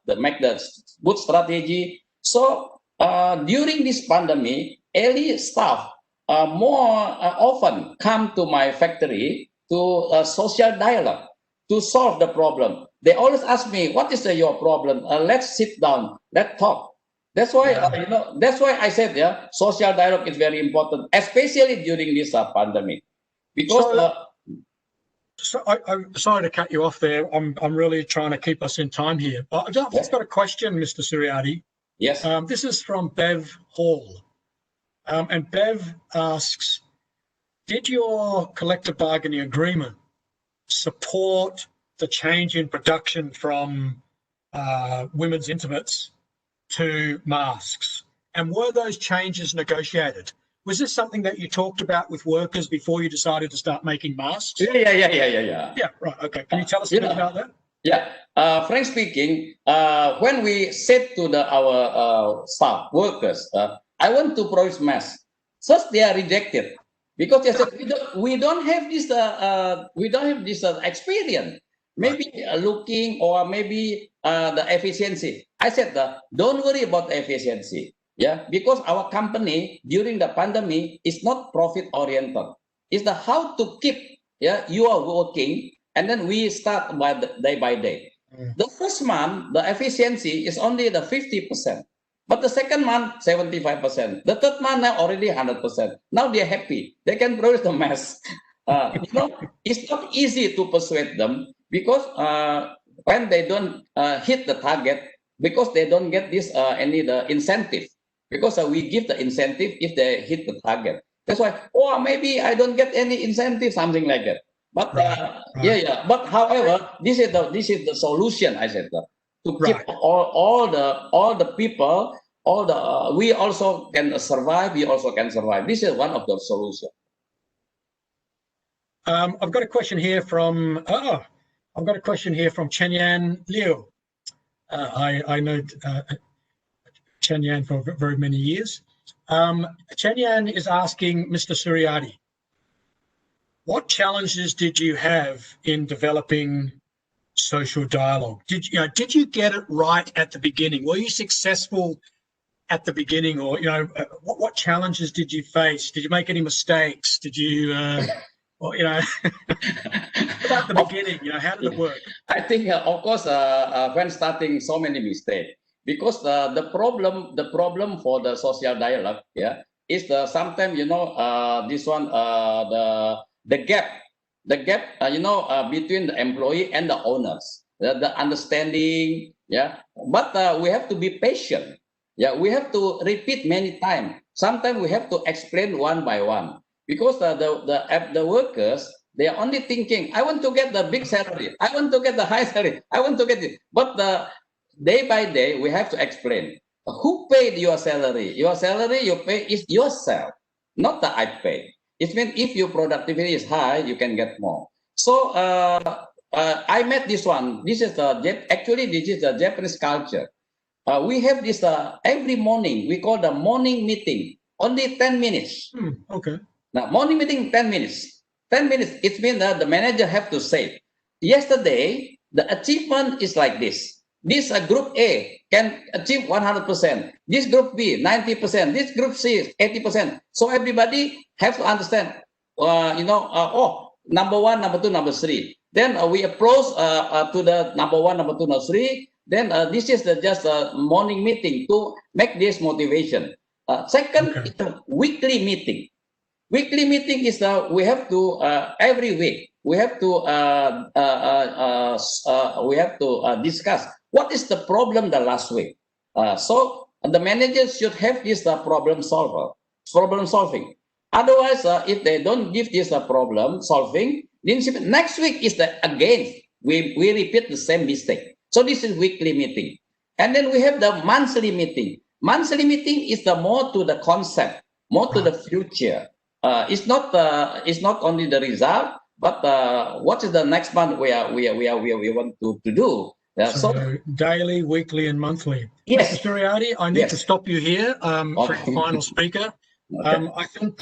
the make the good strategy. So during this pandemic, Ellie staff more often come to my factory to social dialogue to solve the problem. They always ask me, "What is your problem? Let's sit down, let's talk." That's why that's why I said social dialogue is very important, especially during this pandemic, because. I'm sorry to cut you off there. I'm really trying to keep us in time here. But I've just got a question, Mr. Suryadi. Yes. This is from Bev Hall. And Bev asks, did your collective bargaining agreement support the change in production from women's intimates to masks? And were those changes negotiated? Was this something that you talked about with workers before you decided to start making masks? Yeah. Yeah, right. Okay. Can you tell us a bit about that? Yeah. Frank speaking, when we said to our staff, workers, I want to produce masks. First, they are rejected because they said we don't have this experience. Maybe looking or maybe the efficiency. I said, don't worry about the efficiency. Yeah, because our company during the pandemic is not profit oriented. It's the how to keep. Yeah, you are working, and then we start by day by day. The first month, the efficiency is only the 50%, but the second month 75%. The third month now already 100%. Now they're happy. They can produce the mask. It's not easy to persuade them because when they don't hit the target, because they don't get this the incentive. Because we give the incentive if they hit the target. That's why, maybe I don't get any incentive, something like that. But yeah. But however, this is the solution. I said to keep all the people, we also can survive. We also can survive. This is one of the solutions. I've got a question here from Chen Yan Liu. I know Chen Yan for very many years. Chen Yan is asking Mr. Suryadi, what challenges did you have in developing social dialogue? Did you get it right at the beginning? Were you successful at the beginning, or what challenges did you face? Did you make any mistakes? Did you, about the beginning? How did it work? I think, of course, when starting, so many mistakes. Because the problem for the social dialogue, is sometimes this one the gap between the employee and the owners, the understanding, But we have to be patient. We have to repeat many times. Sometimes we have to explain one by one because the workers, they are only thinking, I want to get the big salary, I want to get the high salary, I want to get it, but day by day, we have to explain who paid your salary. Your salary you pay is yourself, not the I pay. It means if your productivity is high, you can get more. So I met this one. This is the Japanese culture. We have this every morning. We call the morning meeting. Only 10 minutes. Okay. Now morning meeting 10 minutes. 10 minutes. It means that the manager have to say, yesterday the achievement is like this. This group A can achieve 100%. This group B 90%. This group C 80%. So everybody have to understand. Number one, number two, number three. Then we approach to the number one, number two, number three. Then this is just a morning meeting to make this motivation. Second, is a weekly meeting. Weekly meeting is we have to every week we have to discuss what is the problem the last week. So the managers should have this problem solving. Otherwise, if they don't give this problem solving, then next week is again we repeat the same mistake. So this is weekly meeting, and then we have the monthly meeting. Monthly meeting is the more to the concept, more to the future. It's not only the result, but what is the next month we want to do. So daily, weekly, and monthly. Yes. Mr. Suryadi, I need to stop you here for the final speaker. I think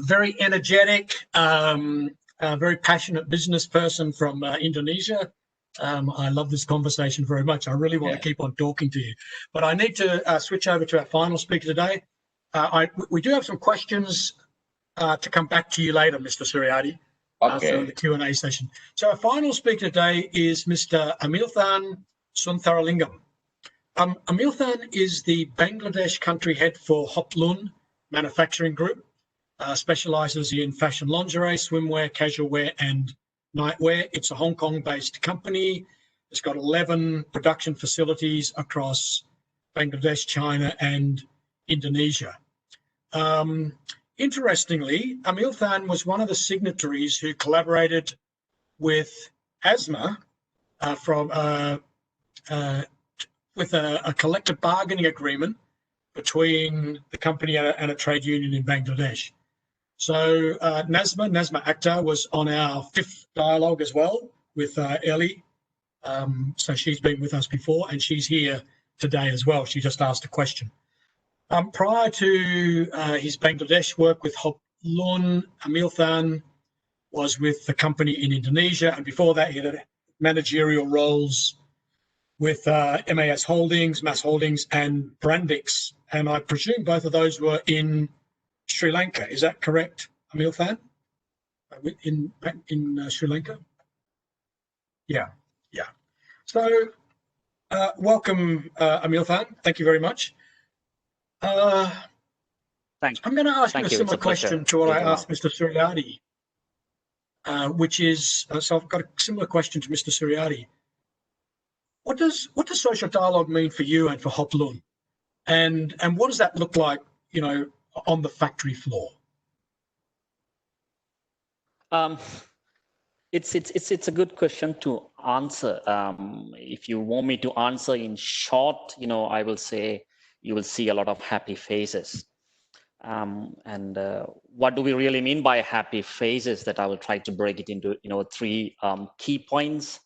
very energetic, very passionate business person from Indonesia. I love this conversation very much. I really want to keep on talking to you, but I need to switch over to our final speaker today. We do have some questions to come back to you later, Mr. Suryadi, for the Q&A session. So our final speaker today is Mr. Amilthan Suntharalingam. Amilthan is the Bangladesh country head for Hoplun Manufacturing Group, specializes in fashion lingerie, swimwear, casual wear, and nightwear. It's a Hong Kong-based company. It's got 11 production facilities across Bangladesh, China, and Indonesia. interestingly, Emil Than was one of the signatories who collaborated with ASMA with a collective bargaining agreement between the company and a trade union in Bangladesh. So Nazma Akhtar was on our 5th dialogue as well with Ellie. So she's been with us before and she's here today as well. She just asked a question. Prior to his Bangladesh work with Hop Lun, Emil Than was with the company in Indonesia, and before that he had managerial roles with MAS Holdings, Mass Holdings, and Brandix. And I presume both of those were in Sri Lanka. Is that correct, Emil Than? In Sri Lanka? Yeah. So welcome, Emil Than. Thank you very much. Thanks. I'm going to ask you a similar question to what I asked Mr. Suryadi, which is, so I've got a similar question to Mr. Suryadi. What does social dialogue mean for you and for Hop Lun? And what does that look like, on the factory floor? It's a good question to answer. If you want me to answer in short, I will say you will see a lot of happy faces. And what do we really mean by happy faces? That I will try to break it into 3 key points.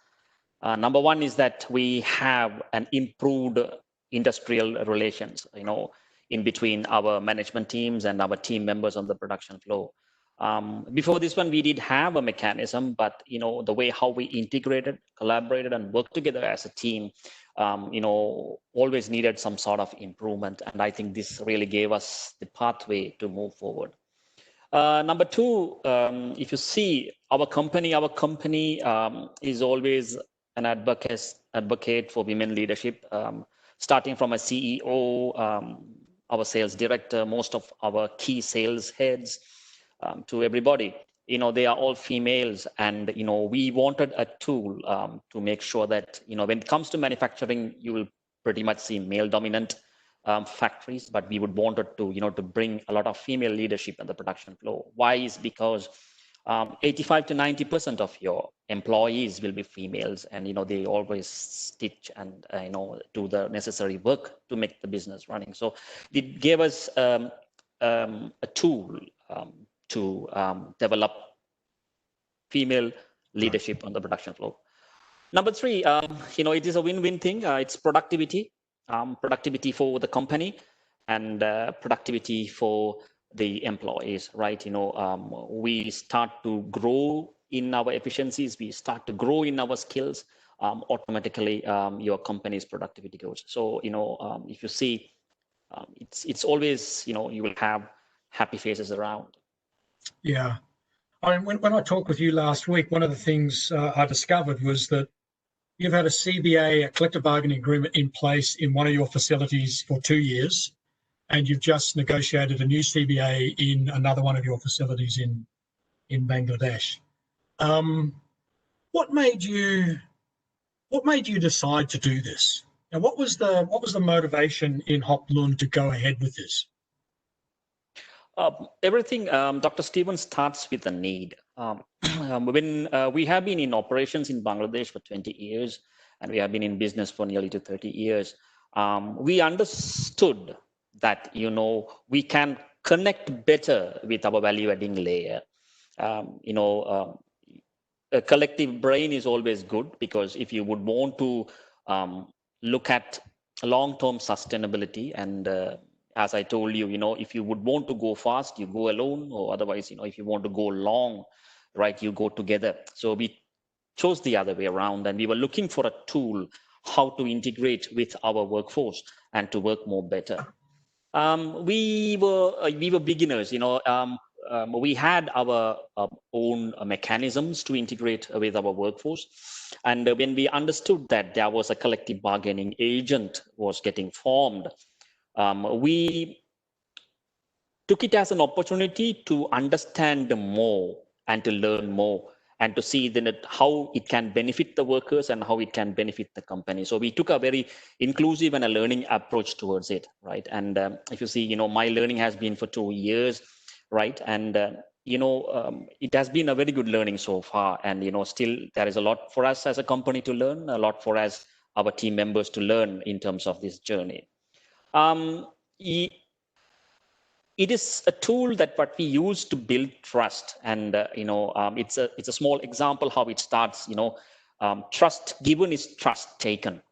Number one is that we have an improved industrial relations, in between our management teams and our team members on the production floor. Before this one, we did have a mechanism, but the way how we integrated, collaborated, and worked together as a team, always needed some sort of improvement. And I think this really gave us the pathway to move forward. Number 2, if you see our company is always an advocate for women leadership, starting from a CEO, our sales director, most of our key sales heads, to everybody. They are all females, and we wanted a tool to make sure that when it comes to manufacturing, you will pretty much see male-dominant factories, but we would wanted to to bring a lot of female leadership in the production floor. Why? Is because 85 to 90% of your employees will be females, and they always stitch and do the necessary work to make the business running. So it gave us a tool to develop female leadership on the production floor. Number 3, it is a win-win thing. It's productivity for the company and productivity for the employees, right? We start to grow in our efficiencies, we start to grow in our skills, automatically your company's productivity goes. So, if you see, it's always, you will have happy faces around. Yeah. I mean, when I talked with you last week, one of the things I discovered was that you've had a CBA, a collective bargaining agreement in place in one of your facilities for 2 years, and you've just negotiated a new CBA in another one of your facilities in Bangladesh. What made you decide to do this? And what was the motivation in Hop Lun to go ahead with this? Everything, Dr. Stephen, starts with a need. When we have been in operations in Bangladesh for 20 years, and we have been in business for nearly 30 years, we understood that, we can connect better with our value-adding layer. A collective brain is always good, because if you would want to look at long-term sustainability, and as I told you, if you would want to go fast, you go alone, or otherwise, if you want to go long, right, you go together. So we chose the other way around, and we were looking for a tool how to integrate with our workforce and to work more better. We were beginners, we had our own mechanisms to integrate with our workforce. And when we understood that there was a collective bargaining agent was getting formed, we took it as an opportunity to understand more and to learn more and to see then how it can benefit the workers and how it can benefit the company. So we took a very inclusive and a learning approach towards it, right? And if you see, my learning has been for 2 years, right? And it has been a very good learning so far, and still there is a lot for us as a company to learn, a lot for us, our team members, to learn in terms of this journey. It is a tool that what we use to build trust, and it's a small example how it starts. Trust given is trust taken,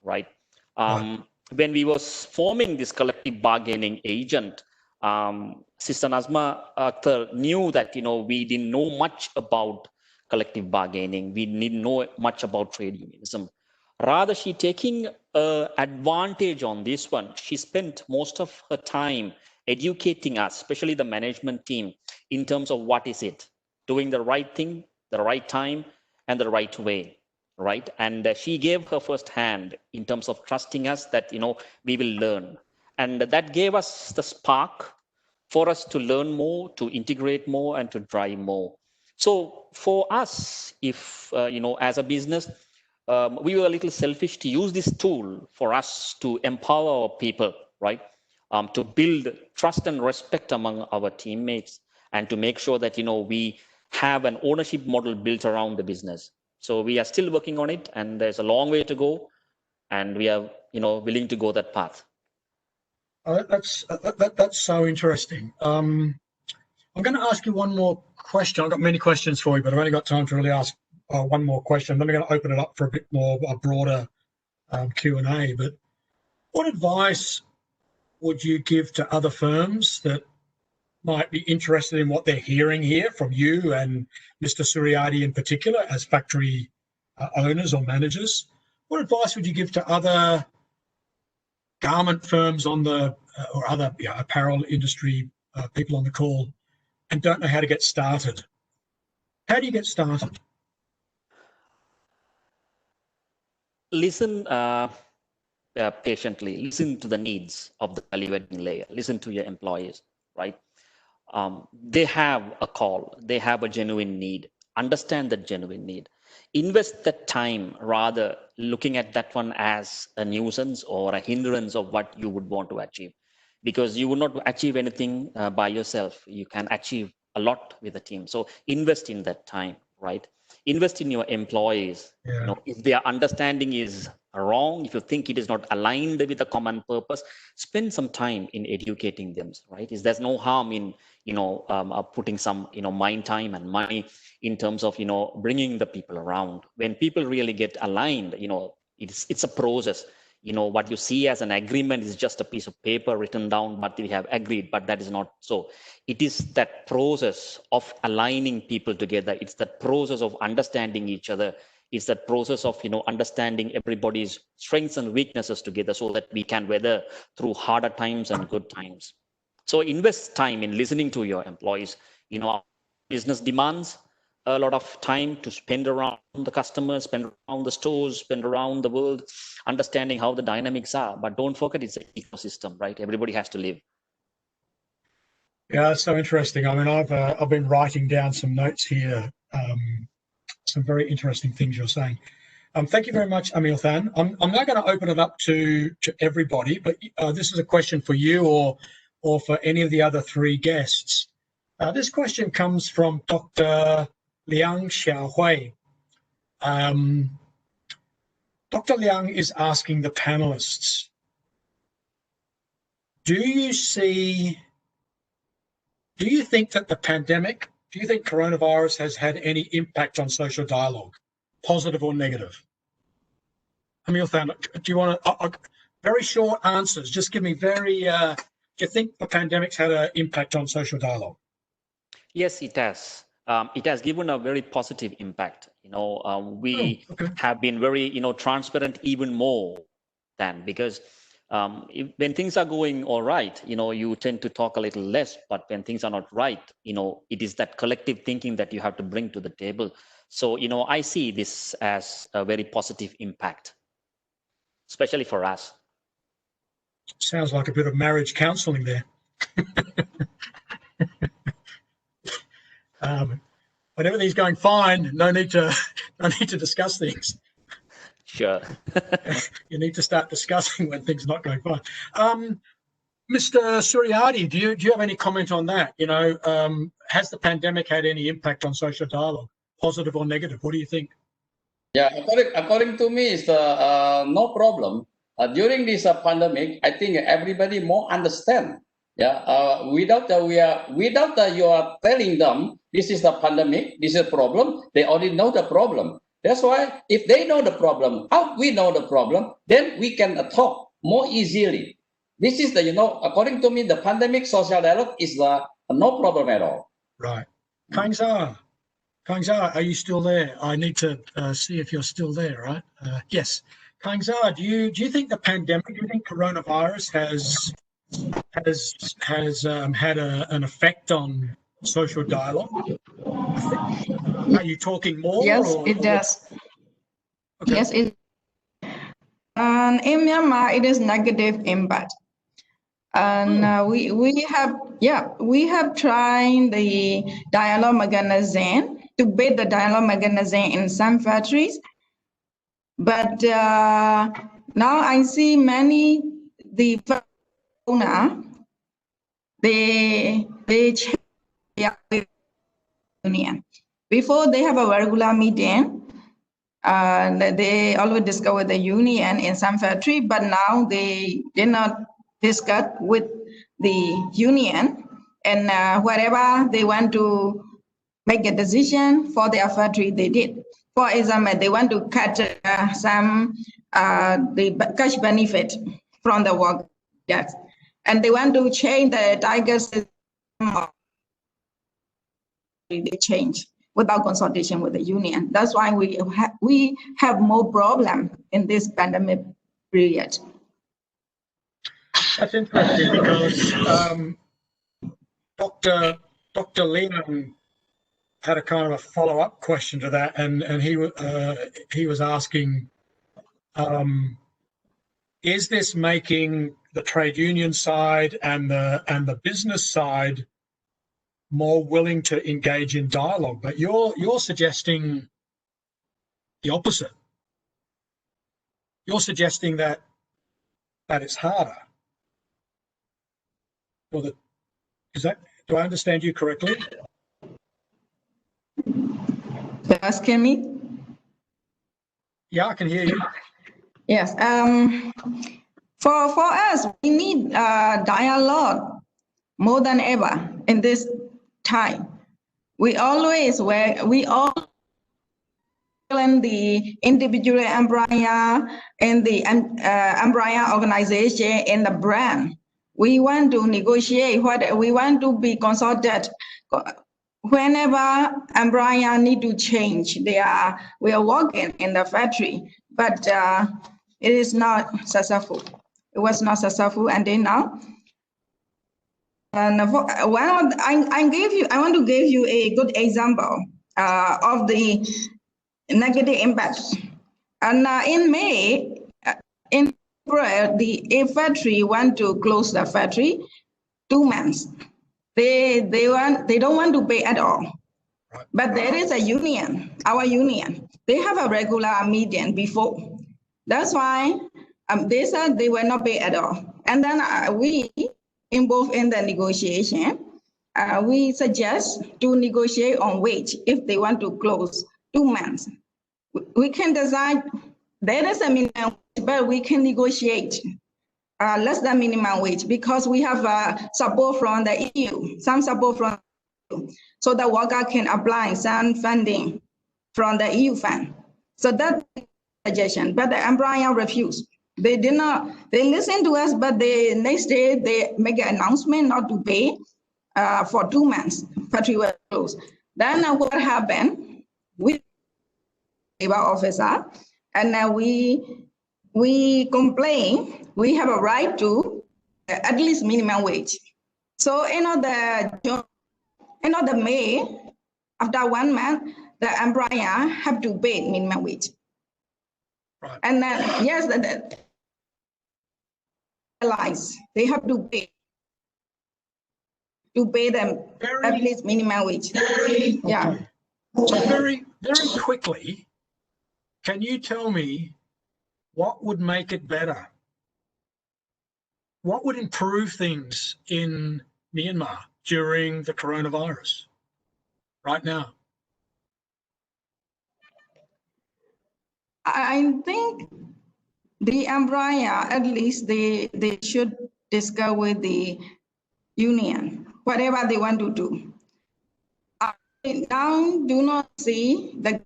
right? When we was forming this collective bargaining agent, Sister Nazma Akhtar knew that we didn't know much about collective bargaining, we didn't know much about trade unionism. Rather, she taking advantage on this one. She spent most of her time educating us, especially the management team, in terms of what is it, doing the right thing, the right time, and the right way, right? And she gave her first hand in terms of trusting us that we will learn, and that gave us the spark for us to learn more, to integrate more, and to drive more. So for us, if as a business, we were a little selfish to use this tool for us to empower our people, right? To build trust and respect among our teammates, and to make sure that we have an ownership model built around the business. So we are still working on it, and there's a long way to go, and we are willing to go that path. That's so interesting. I'm going to ask you one more question. I've got many questions for you, but I've only got time to really ask one more question. Then I'm going to open it up for a bit more a broader Q&A. But what advice would you give to other firms that might be interested in what they're hearing here from you and Mr. Suryadi in particular as factory owners or managers? What advice would you give to other garment firms on the or other apparel industry people on the call and don't know how to get started? How do you get started? Listen patiently. Listen to the needs of the value-adding layer. Listen to your employees, right? They have a call. They have a genuine need. Understand that genuine need. Invest that time rather looking at that one as a nuisance or a hindrance of what you would want to achieve, because you will not achieve anything by yourself. You can achieve a lot with a team. So invest in that time, right? Invest in your employees. Yeah. If their understanding is wrong, if you think it is not aligned with a common purpose, spend some time in educating them, right? There's no harm in putting some mind, time, and money in terms of bringing the people around. When people really get aligned, it's a process. What you see as an agreement is just a piece of paper written down, but we have agreed, but that is not so. It is that process of aligning people together. It's that process of understanding each other. It's that process of understanding everybody's strengths and weaknesses together, so that we can weather through harder times and good times. So invest time in listening to your employees. Our business demands a lot of time to spend around the customers, spend around the stores, spend around the world, understanding how the dynamics are. But don't forget, it's an ecosystem, right? Everybody has to live. Yeah, it's so interesting. I mean, I've been writing down some notes here, some very interesting things you're saying. Thank you very much, Amil Than. I'm now going to open it up to everybody, but this is a question for you or for any of the other three guests. This question comes from Dr. Liang Xiaohui. Dr. Liang is asking the panelists, do you think that the pandemic, do you think coronavirus has had any impact on social dialogue, positive or negative? Amil Than, do you want to, very short answers, just give me very, do you think the pandemic's had an impact on social dialogue? Yes, it has. It has given a very positive impact. We have been very, transparent even more than, because when things are going all right, you tend to talk a little less, but when things are not right, it is that collective thinking that you have to bring to the table. So, I see this as a very positive impact, especially for us. Sounds like a bit of marriage counseling there. When everything's going fine, no need to discuss things. Sure. You need to start discussing when things are not going fine. Mr. Suryadi, do you have any comment on that? You know, has the pandemic had any impact on social dialogue, positive or negative? What do you think? Yeah, according to me, it's no problem. During this pandemic, I think everybody more understand. Yeah, without you are telling them this is the pandemic, this is a problem, they already know the problem. That's why if they know the problem, how we know the problem, then we can talk more easily. This is according to me, the pandemic social dialogue is no problem at all. Right. Kangzar, are you still there? I need to see if you're still there, right? Yes. Kangzar, do you think the pandemic, do you think coronavirus has had an effect on social dialogue? Are you talking more? Yes, it does. Okay. Yes, it. And in Myanmar, it is negative impact. And we have tried the dialogue mechanism to build the dialogue mechanism in some factories, but now I see many the owner they change the union. Before they have a regular meeting, they always discuss the union in some factory, but now they did not discuss with the union, and wherever they want to make a decision for their factory, they did. For example, they want to cut some the cash benefit from the work, yes, and they want to change the tiger system. They change without consultation with the union. That's why we have more problem in this pandemic period. That's interesting because Dr. Leon had a kind of a follow-up question to that, and he was asking, is this making the trade union side and the business side more willing to engage in dialogue? But you're suggesting the opposite. You're suggesting that it's harder. Well, do I understand you correctly? You're asking me? Yeah, I can hear you. Yes. For us, we need dialogue more than ever in this time. We all in the individual employer and the employer organization in the brand. We want to negotiate what we want to be consulted whenever employer need to change. We are working in the factory, but it is not successful. It was not successful until now. And I want to give you a good example of the negative impact. And in May, in April, the factory want to close the factory 2 months. They don't want to pay at all. But there is a union, our union. They have a regular meeting before. That's why they said they will not pay at all. And then we involved in the negotiation. We suggest to negotiate on wage if they want to close 2 months. We can decide there is a minimum wage, but we can negotiate less than minimum wage because we have support from the EU, some support from the EU, so the worker can apply some funding from the EU fund. So that's the suggestion, but the employer refused. They did not, they listened to us, but the next day they make an announcement not to pay for 2 months, factory was closed. Then what happened? We labor officer, and we complain. We have a right to at least minimum wage. So the May, after 1 month, the employer have to pay minimum wage. Right. And then yes, they have to pay them at least minimum wage. Okay. Yeah. So very, very quickly, can you tell me what would make it better? what would improve things in Myanmar during the coronavirus right now? I think the employer, at least they should discuss with the union, whatever they want to do. I now do not see the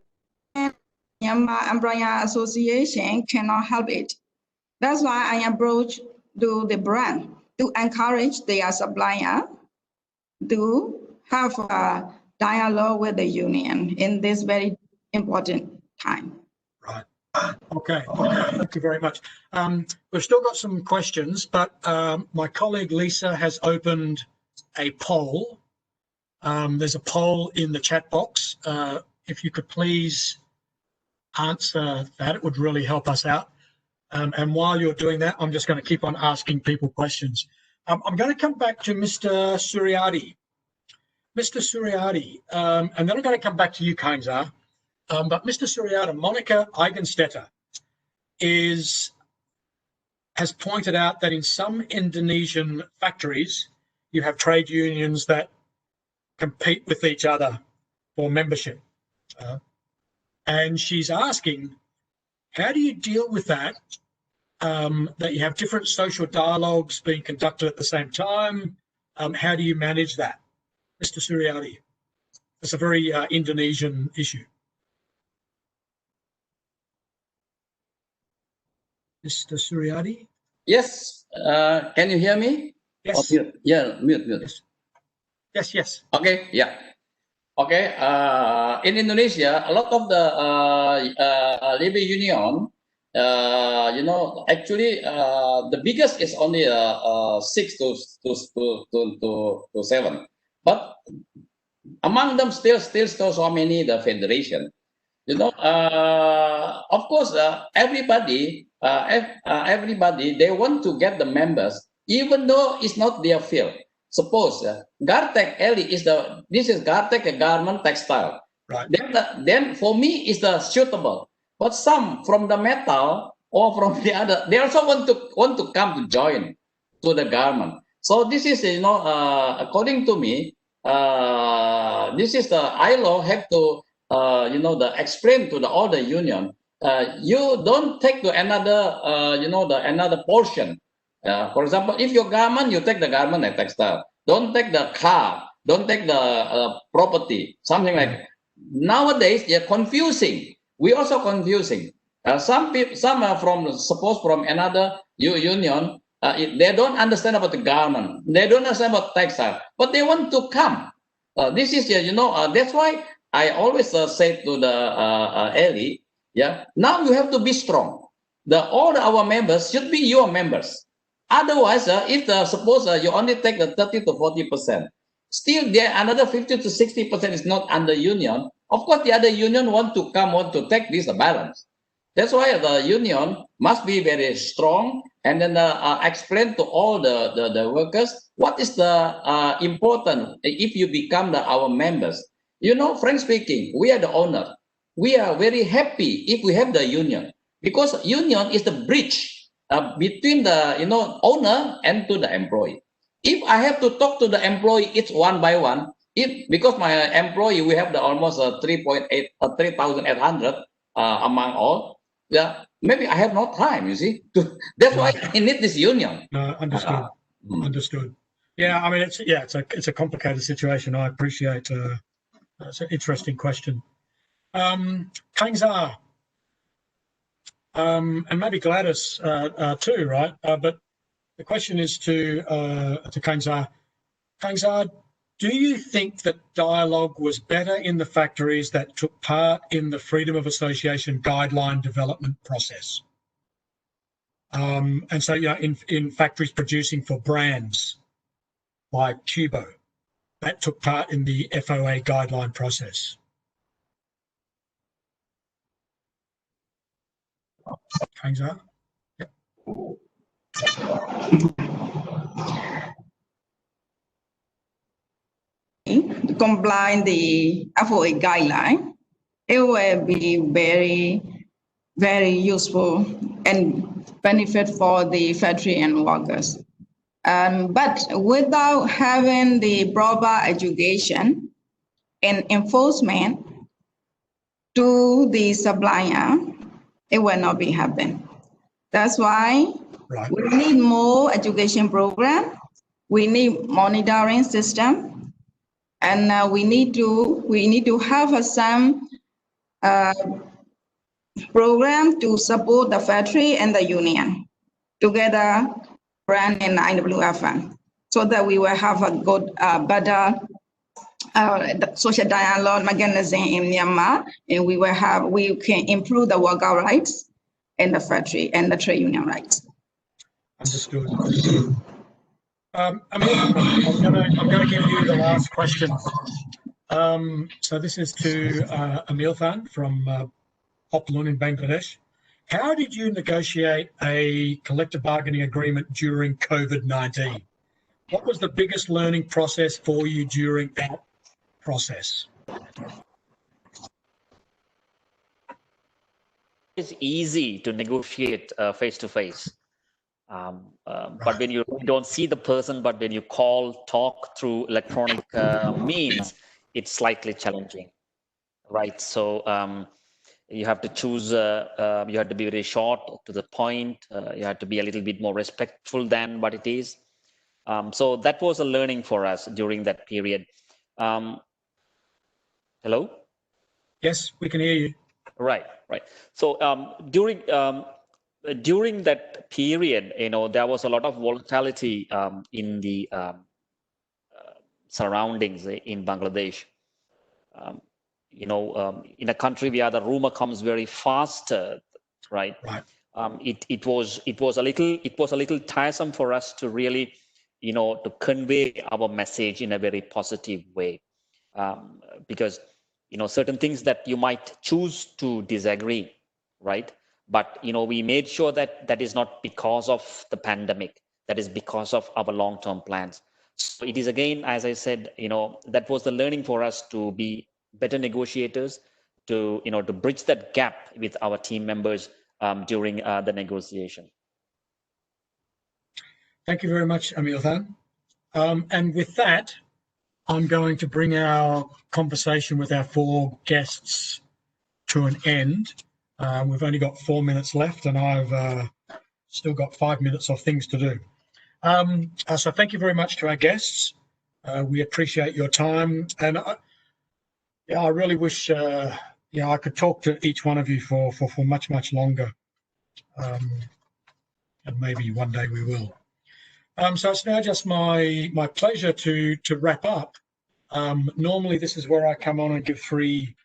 Myanmar Employer Association cannot help it. That's why I approach to the brand to encourage their supplier to have a dialogue with the union in this very important time. Right. Okay. Thank you very much. We've still got some questions, but my colleague Lisa has opened a poll. There's a poll in the chat box. If you could please answer that, it would really help us out. And while you're doing that, I'm just going to keep on asking people questions. I'm going to come back to Mr. Suryadi. Mr. Suryadi, and then I'm going to come back to you, Kainzar. But Mr. Suryadi, Monica Eigenstetter has pointed out that in some Indonesian factories, you have trade unions that compete with each other for membership. And she's asking, how do you deal with that, that you have different social dialogues being conducted at the same time? How do you manage that? Mr. Suryadi, it's a very Indonesian issue. Mr. Suryadi? Yes. Can you hear me? Yes. Oh, yeah, mute. Yes. Okay, yeah. Okay, in Indonesia, a lot of the labor union, actually, the biggest is only 6 to 7. But among them, still so many the federation. Of course, everybody they want to get the members, even though it's not their field. Suppose Gartek Eli this is Gartek a garment textile. Right. Then for me is the suitable. But some from the metal or from the other, they also want to come to join to the garment. So this is according to me, this is the ILO have to explain to all the union. You don't take to another another portion. For example, if your garment, you take the garment and textile. Don't take the car. Don't take the property. Something like that. Nowadays they're confusing. We also confusing. Some are from another union. They don't understand about the garment. They don't understand about textile, but they want to come. This is that's why I always say to the Eli, now you have to be strong. All our members should be your members. Otherwise, if suppose you only take the 30 to 40%, still there another 50 to 60% is not under union. Of course, the other union want to take this balance. That's why the union must be very strong and then explain to all the workers what is the important if you become our members. Frankly speaking, we are the owner. We are very happy if we have the union, because union is the bridge between the owner and to the employee. If I have to talk to the employee, it's one by one. Because my employee, we have the almost 3,800 among all. Yeah, maybe I have no time. You see, that's why I need this union. Understood. Understood. Yeah, I mean it's a complicated situation. I appreciate. It's an interesting question. Kainzar, and maybe Gladys too, right? But the question is to Kainzar. Kainzar, do you think that dialogue was better in the factories that took part in the Freedom of Association guideline development process? And so, in factories producing for brands like Chibo that took part in the FOA guideline process? Kainzar? Yep. To comply the FOA guideline, it will be very, very useful and benefit for the factory and workers. But without having the proper education and enforcement to the supplier, it will not be happening. That's why we need more education program. We need monitoring system, and we need to have some program to support the factory and the union together, brand and IWFM, so that we will have a good, better social dialogue mechanism in Myanmar, and we can improve the worker rights in the factory and the trade union rights. Understood. Amir, I'm going to give you the last question. So this is to Amir Khan from Hoplon in Bangladesh. How did you negotiate a collective bargaining agreement during COVID-19? What was the biggest learning process for you during that process? It's easy to negotiate face-to-face. But when you don't see the person, but when you talk through electronic means, it's slightly challenging, right? So you have to choose, you have to be very short to the point. You have to be a little bit more respectful than what it is. So that was a learning for us during that period. Hello? Yes, we can hear you. Right. So during that period, there was a lot of volatility in the surroundings in Bangladesh. In a country where the rumor comes very fast, right? It was a little tiresome for us to really, to convey our message in a very positive way, because certain things that you might choose to disagree, right? But we made sure that is not because of the pandemic, that is because of our long-term plans. So it is, again, as I said, that was the learning for us to be better negotiators, to bridge that gap with our team members during the negotiation. Thank you very much, Amir Khan. And with that, I'm going to bring our conversation with our four guests to an end. We've only got 4 minutes left, and I've still got 5 minutes of things to do. So thank you very much to our guests. We appreciate your time, and I really wish I could talk to each one of you for much longer, and maybe one day we will. So it's now just my pleasure to wrap up. Normally this is where I come on and give three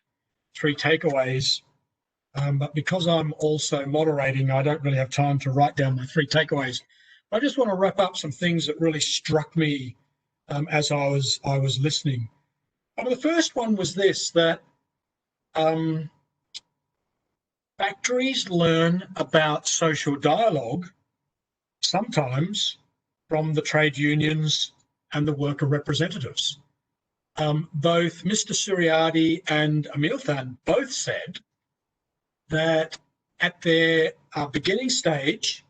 takeaways, but because I'm also moderating, I don't really have time to write down my 3 takeaways. I just want to wrap up some things that really struck me as I was listening. The first one was this, that factories learn about social dialogue sometimes from the trade unions and the worker representatives. Both Mr. Suryadi and Amir Khan both said that at their beginning stage,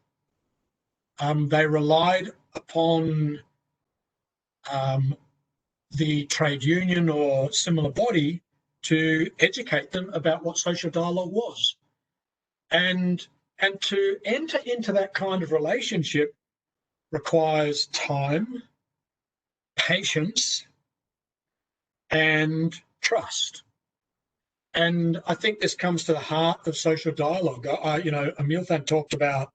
they relied upon the trade union or similar body to educate them about what social dialogue was. And to enter into that kind of relationship requires time, patience, and trust. And I think this comes to the heart of social dialogue. Amir Khan talked about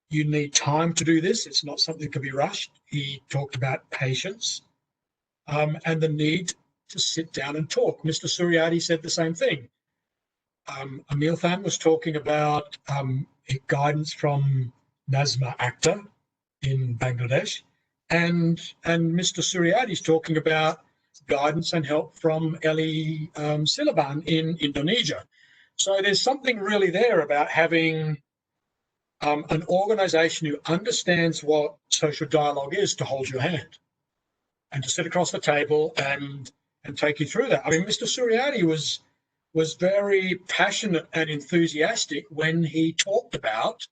you need time to do this. It's not something that can be rushed. He talked about patience and the need to sit down and talk. Mr. Suryadi said the same thing. Amir Khan was talking about guidance from Nazma Akhtar in Bangladesh, and Mr. Suryadi is talking about guidance and help from Eli Silaban in Indonesia. So there's something really there about having an organisation who understands what social dialogue is to hold your hand and to sit across the table and take you through that. I mean, Mr. Suryadi was very passionate and enthusiastic when he talked about,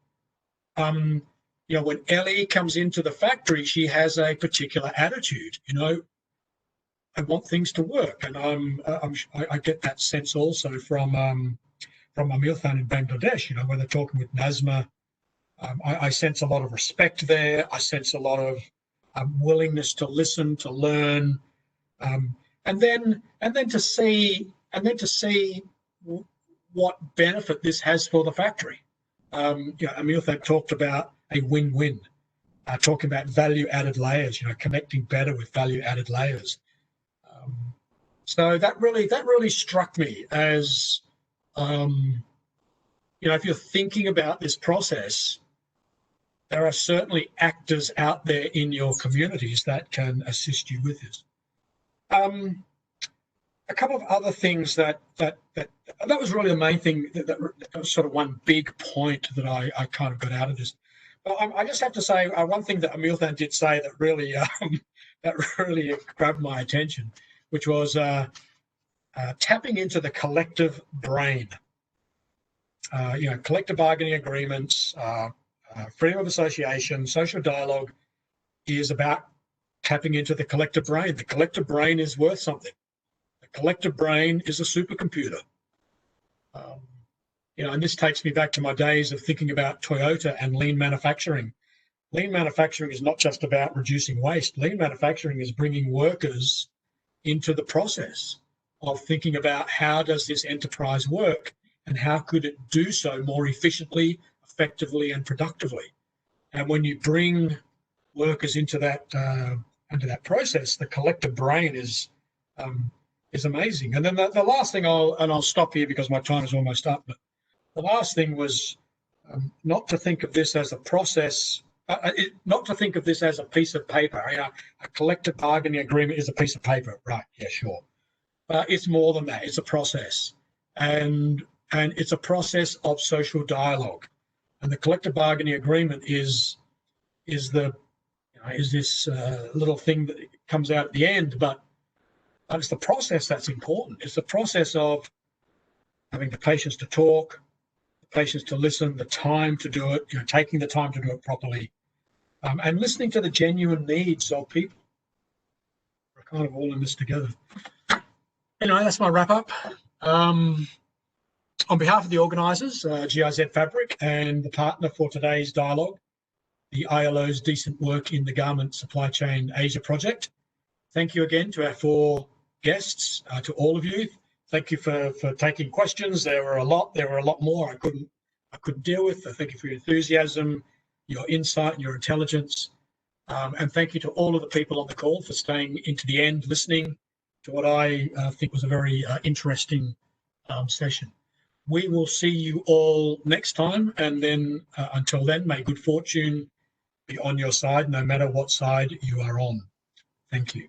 you know, when Ellie comes into the factory, she has a particular attitude. You know, I want things to work, and I get that sense also from Amilthan in Bangladesh. You know, when they're talking with Nazma, I sense a lot of respect there. I sense a lot of willingness to listen, to learn, and then to see what benefit this has for the factory. You know, Amilthan talked about a win-win, talking about value-added layers. You know, connecting better with value-added layers. So that really struck me as, you know, if you're thinking about this process, there are certainly actors out there in your communities that can assist you with this. A couple of other things that was really the main thing, that was sort of one big point that I kind of got out of this. But I just have to say one thing that Amilthan did say that really grabbed my attention, which was tapping into the collective brain. You know, collective bargaining agreements, freedom of association, social dialogue is about tapping into the collective brain. The collective brain is worth something. The collective brain is a supercomputer. You know, and this takes me back to my days of thinking about Toyota and lean manufacturing. Lean manufacturing is not just about reducing waste. Lean manufacturing is bringing workers into the process of thinking about how does this enterprise work and how could it do so more efficiently, effectively, and productively. And when you bring workers into that process, the collective brain is amazing. And then the last thing, I'll stop here because my time is almost up. But the last thing was not to think of this as a process. Not to think of this as a piece of paper. You know, a collective bargaining agreement is a piece of paper, right? Yeah, sure. But it's more than that. It's a process, and it's a process of social dialogue. And the collective bargaining agreement is this little thing that comes out at the end, but it's the process that's important. It's the process of having the patience to talk, the patience to listen, the time to do it, you know, taking the time to do it properly, and listening to the genuine needs of people. We're kind of all in this together. Anyway, that's my wrap up. On behalf of the organisers, GIZ Fabric, and the partner for today's dialogue, the ILO's Decent Work in the Garment Supply Chain Asia project, thank you again to our 4 guests, to all of you. Thank you for taking questions. There were a lot more I couldn't deal with. Thank you for your enthusiasm, your insight, and your intelligence. And thank you to all of the people on the call for staying into the end, listening to what I think was a very interesting session. We will see you all next time, and then until then, may good fortune be on your side, no matter what side you are on. Thank you.